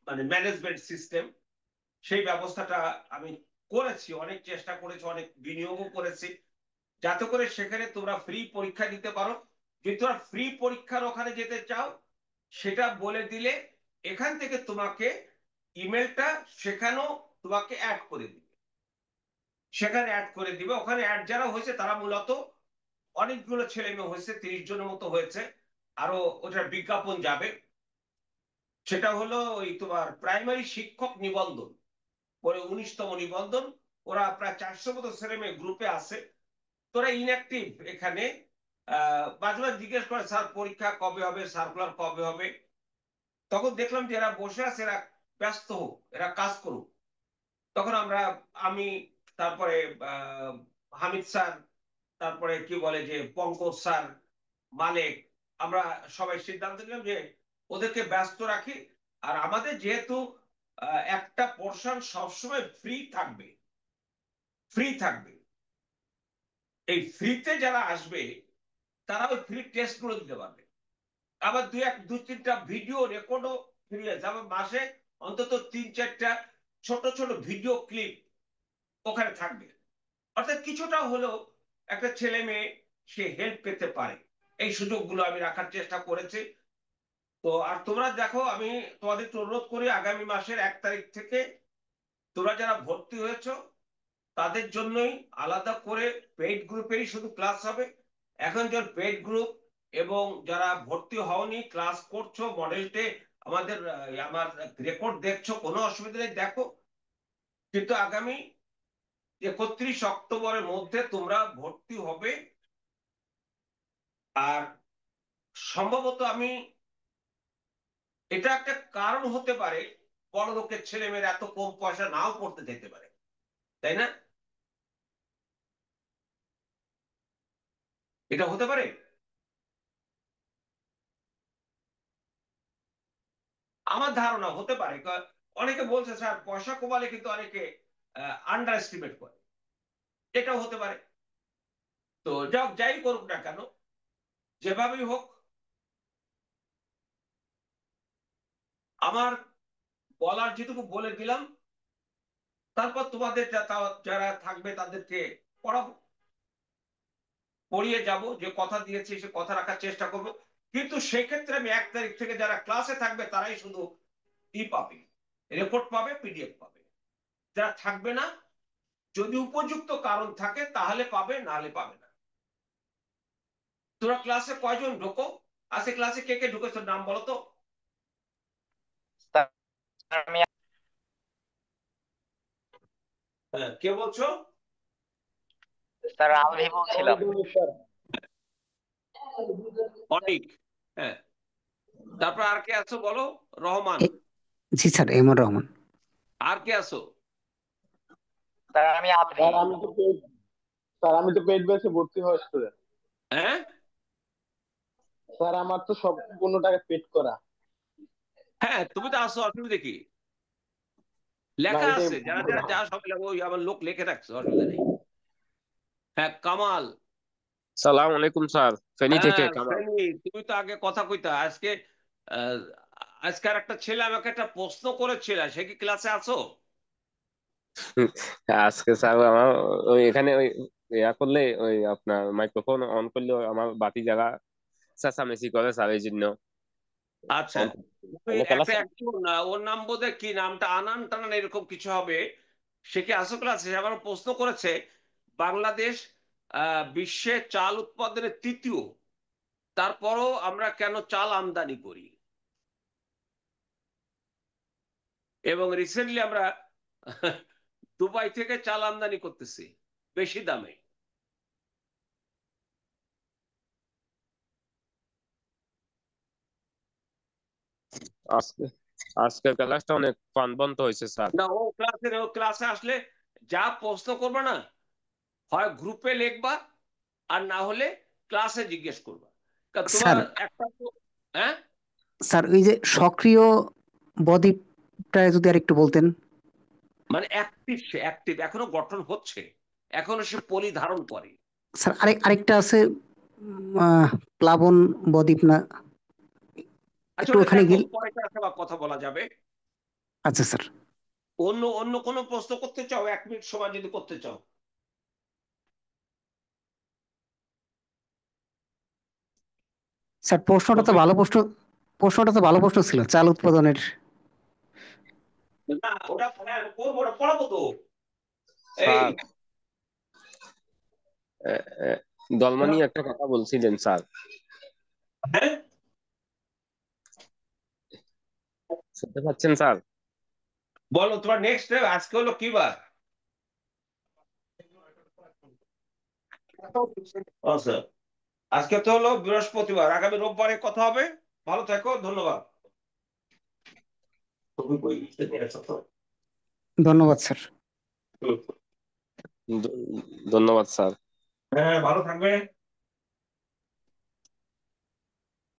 মানে ম্যানেজমেন্ট সিস্টেম, সেই ব্যবস্থাটা আমি করেছি, অনেক চেষ্টা করেছি, অনেক বিনিয়োগও করেছি, যাতে করে সেখানে তোমরা ফ্রি পরীক্ষা দিতে পারো। যদি তোমরা ফ্রি পরীক্ষার ওখানে যেতে চাও সেটা বলে দিলে এখান থেকে তোমাকে ইমেলটা সেখানেও তোমাকে অ্যাড করে দিবে। সেখানে অ্যাড করে দিবে। ওখানে অ্যাড যারা হয়েছে তারা মূলত অনেকগুলো ছেলে মেয়ে হয়েছে, 30 জনের মতো হয়েছে। আরো ওটার বিজ্ঞাপন যাবে। সেটা হলো ওই তোমার প্রাইমারি শিক্ষক নিবন্ধন, পরে 19তম নিবন্ধন। ওরা প্রায় 400 মতো ছেলে মেয়ে গ্রুপে আছে। তোরা ইনঅ্যাক্টিভ এখানে। মাঝে মাঝে জিজ্ঞেস করে স্যার পরীক্ষা কবে হবে, সার্কুলার কবে হবে। তখন দেখলাম যে এরা বসে আছে, এরা ব্যস্ত হোক, এরা কাজ করুক। তখন আমি, তারপরে হামিদ স্যার, তারপরে কি বলে যে পঙ্কজ স্যার, মালিক, আমরা সবাই সিদ্ধান্ত নিলাম যে ওদেরকে ব্যস্ত রাখি। আর আমাদের যেহেতু একটা পোর্শন সবসময় ফ্রি থাকবে, ফ্রি থাকবে, এই ফ্রিতে যারা আসবে তারা ওই ফ্রি টেস্ট গুলো দিতে পারবে। আবার দু তিনটা ভিডিও রেকর্ডও ফ্রি আছে। আবার মাসে অন্তত 3-4টা ছোট ছোট ভিডিও ক্লিপ ওখানে থাকবে। অর্থাৎ কিছুটা হলেও একটা ছেলে মেয়ে সে হেল্প পেতে পারে। এই সুযোগগুলো আমি রাখার চেষ্টা করেছি। তো আর তোমরা দেখো, আমি তোমাদের অনুরোধ করি আগামী মাসের 1 তারিখ থেকে তোমরা যারা ভর্তি হয়েছো তাদের জন্যই আলাদা করে পেইড গ্রুপেরই শুধু ক্লাস হবে। এখন যারা পেইড গ্রুপ এবং যারা ভর্তি হওনি ক্লাস করছো মডেলটে, আমার রেকর্ড দেখছো, কোনো অসুবিধা নেই, দেখো। কিন্তু আগামী 31 অক্টোবরের মধ্যে তোমরা ভর্তি হবে। আর সম্ভবত আমি এটা একটা কারণ হতে পারে, বড় লোকের ছেলেমেয়েরা এত কম পয়সা নাও পড়তে যেতে পারে, তাই না? এটা হতে পারে। আমার ধারণা হতে পারে, অনেকে বলছে স্যার পয়সা কমালে কিন্তু অনেকে আন্ডার এস্টিমেট করে, এটাও হতে পারে। তো যাই করুক না কেন, যেভাবেই হোক, আমার বলার যেটুকু বলে দিলাম, তারপর তোমাদের যারা থাকবে তাদেরকে পড়াবো, পড়িয়ে যাব, যে কথা দিয়েছি সে কথা রাখার চেষ্টা করব। কিন্তু সেক্ষেত্রে আমি 1 তারিখ থেকে যারা ক্লাসে থাকবে তারাই শুধু পাবে, রিপোর্ট পাবে, পিডিএফ পাবে। যারা থাকবে না, যদি উপযুক্ত কারণ থাকে তাহলে পাবে, নাহলে পাবে না। তোরা ক্লাসে কয়জন ঢোকো? আজকে ক্লাসে কে কে ঢুকেছো নাম বলো তো। স্যার আমি হ্যাঁ, কে বলছো? স্যার আলভি বলছিলাম। অনিক। হ্যাঁ, তারপর আর কে আছো বলো? রহমান। জি স্যার, এমন রহমান। আর কে আছো? স্যার আমি আলভি। স্যার আমি তো পেইড ব্যাচে ভর্তি হওয়া স্টুডেন্ট। হ্যাঁ স্যার আমার তো সম্পূর্ণ টাকা পেড করা। হ্যাঁ, তুমি তো আসো, অসুবিধা কি? না লেখা এটাই আছে, যারা যারা যা সব ওই আমার লোক লিখে রাখছে, অসুবিধা নেই। হ্যাঁ, কামাল। সালাম আলাইকুম স্যার, ফেনী থেকে হ্যাঁ কামাল। ফেনী, তুমি তো আগে কথা কইতা। আহ, আজকের একটা ছেলে আমাকে একটা প্রশ্ন করেছিল, সে কি ক্লাসে আছো? আজকে স্যার আমার ওই এখানে ওই ইয়া করলে ওই আপনার মাইক্রোফোন অন করলে আমার বাতি জ্বালা চেঁচামেচি করে স্যার, এই জন্য আচ্ছা, অন তুমি করলে একটা ক্লাসে। ওর নাম বোধহয় কি, নামটা আনান টানান এরকম কিছু হবে। সে কি আসো ক্লাসে? সে আবার প্রশ্ন করেছে, বাংলাদেশ বিশ্বে চাল উৎপাদনের 3য়, তারপরও আমরা কেন চাল আমদানি করি, এবং রিসেন্টলি আমরা দুবাই থেকে চাল আমদানি করতেছি বেশি দামে। আজকে আজকের ক্লাসটা অনেক প্রাণবন্ত হয়েছে স্যার। না, ও ক্লাসে আসলে যা প্রশ্ন করবে না, হয় গ্রুপে লিখবা, আর না হলে ক্লাসে জিজ্ঞেস করবা। কারণ তোমার স্যার একটা হ্যাঁ, স্যার ওই যে সক্রিয় বদ্বীপটা যদি আর একটু বলতেন। মানে অ্যাক্টিভ, সে অ্যাক্টিভ, এখনো গঠন হচ্ছে, এখনো সে পলি ধারণ করে। স্যার আরেকটা আছে, প্লাবন বদ্বীপ না, আচ্ছা, একটু ওটা ওখানে দেখো, গেল। পরে কথা বলা যাবে। আচ্ছা স্যার। অন্য অন্য কোনো প্রশ্ন করতে চাও? 1 মিনিট সময় যদি করতে চাও। স্যার প্রশ্নটা তো ভালো প্রশ্ন ছিল, চাল উৎপাদনের। না, ওটা করবো, ওটা পড়াবো তো। এই স্যার এ, এ, দলমানি একটা কথা বলছিলেন স্যার, হ্যাঁ, শুনতে পাচ্ছেন স্যার? বলো তোমার নেক্সট। আজকে হলো কি বার? আচ্ছা, আজকে তো হলো বৃহস্পতিবার, আগামী রোববারে কথা হবে। ভালো থেকো, ধন্যবাদ। ধন্যবাদ স্যার। ধন্যবাদ স্যার। হ্যাঁ, ভালো থাকবে।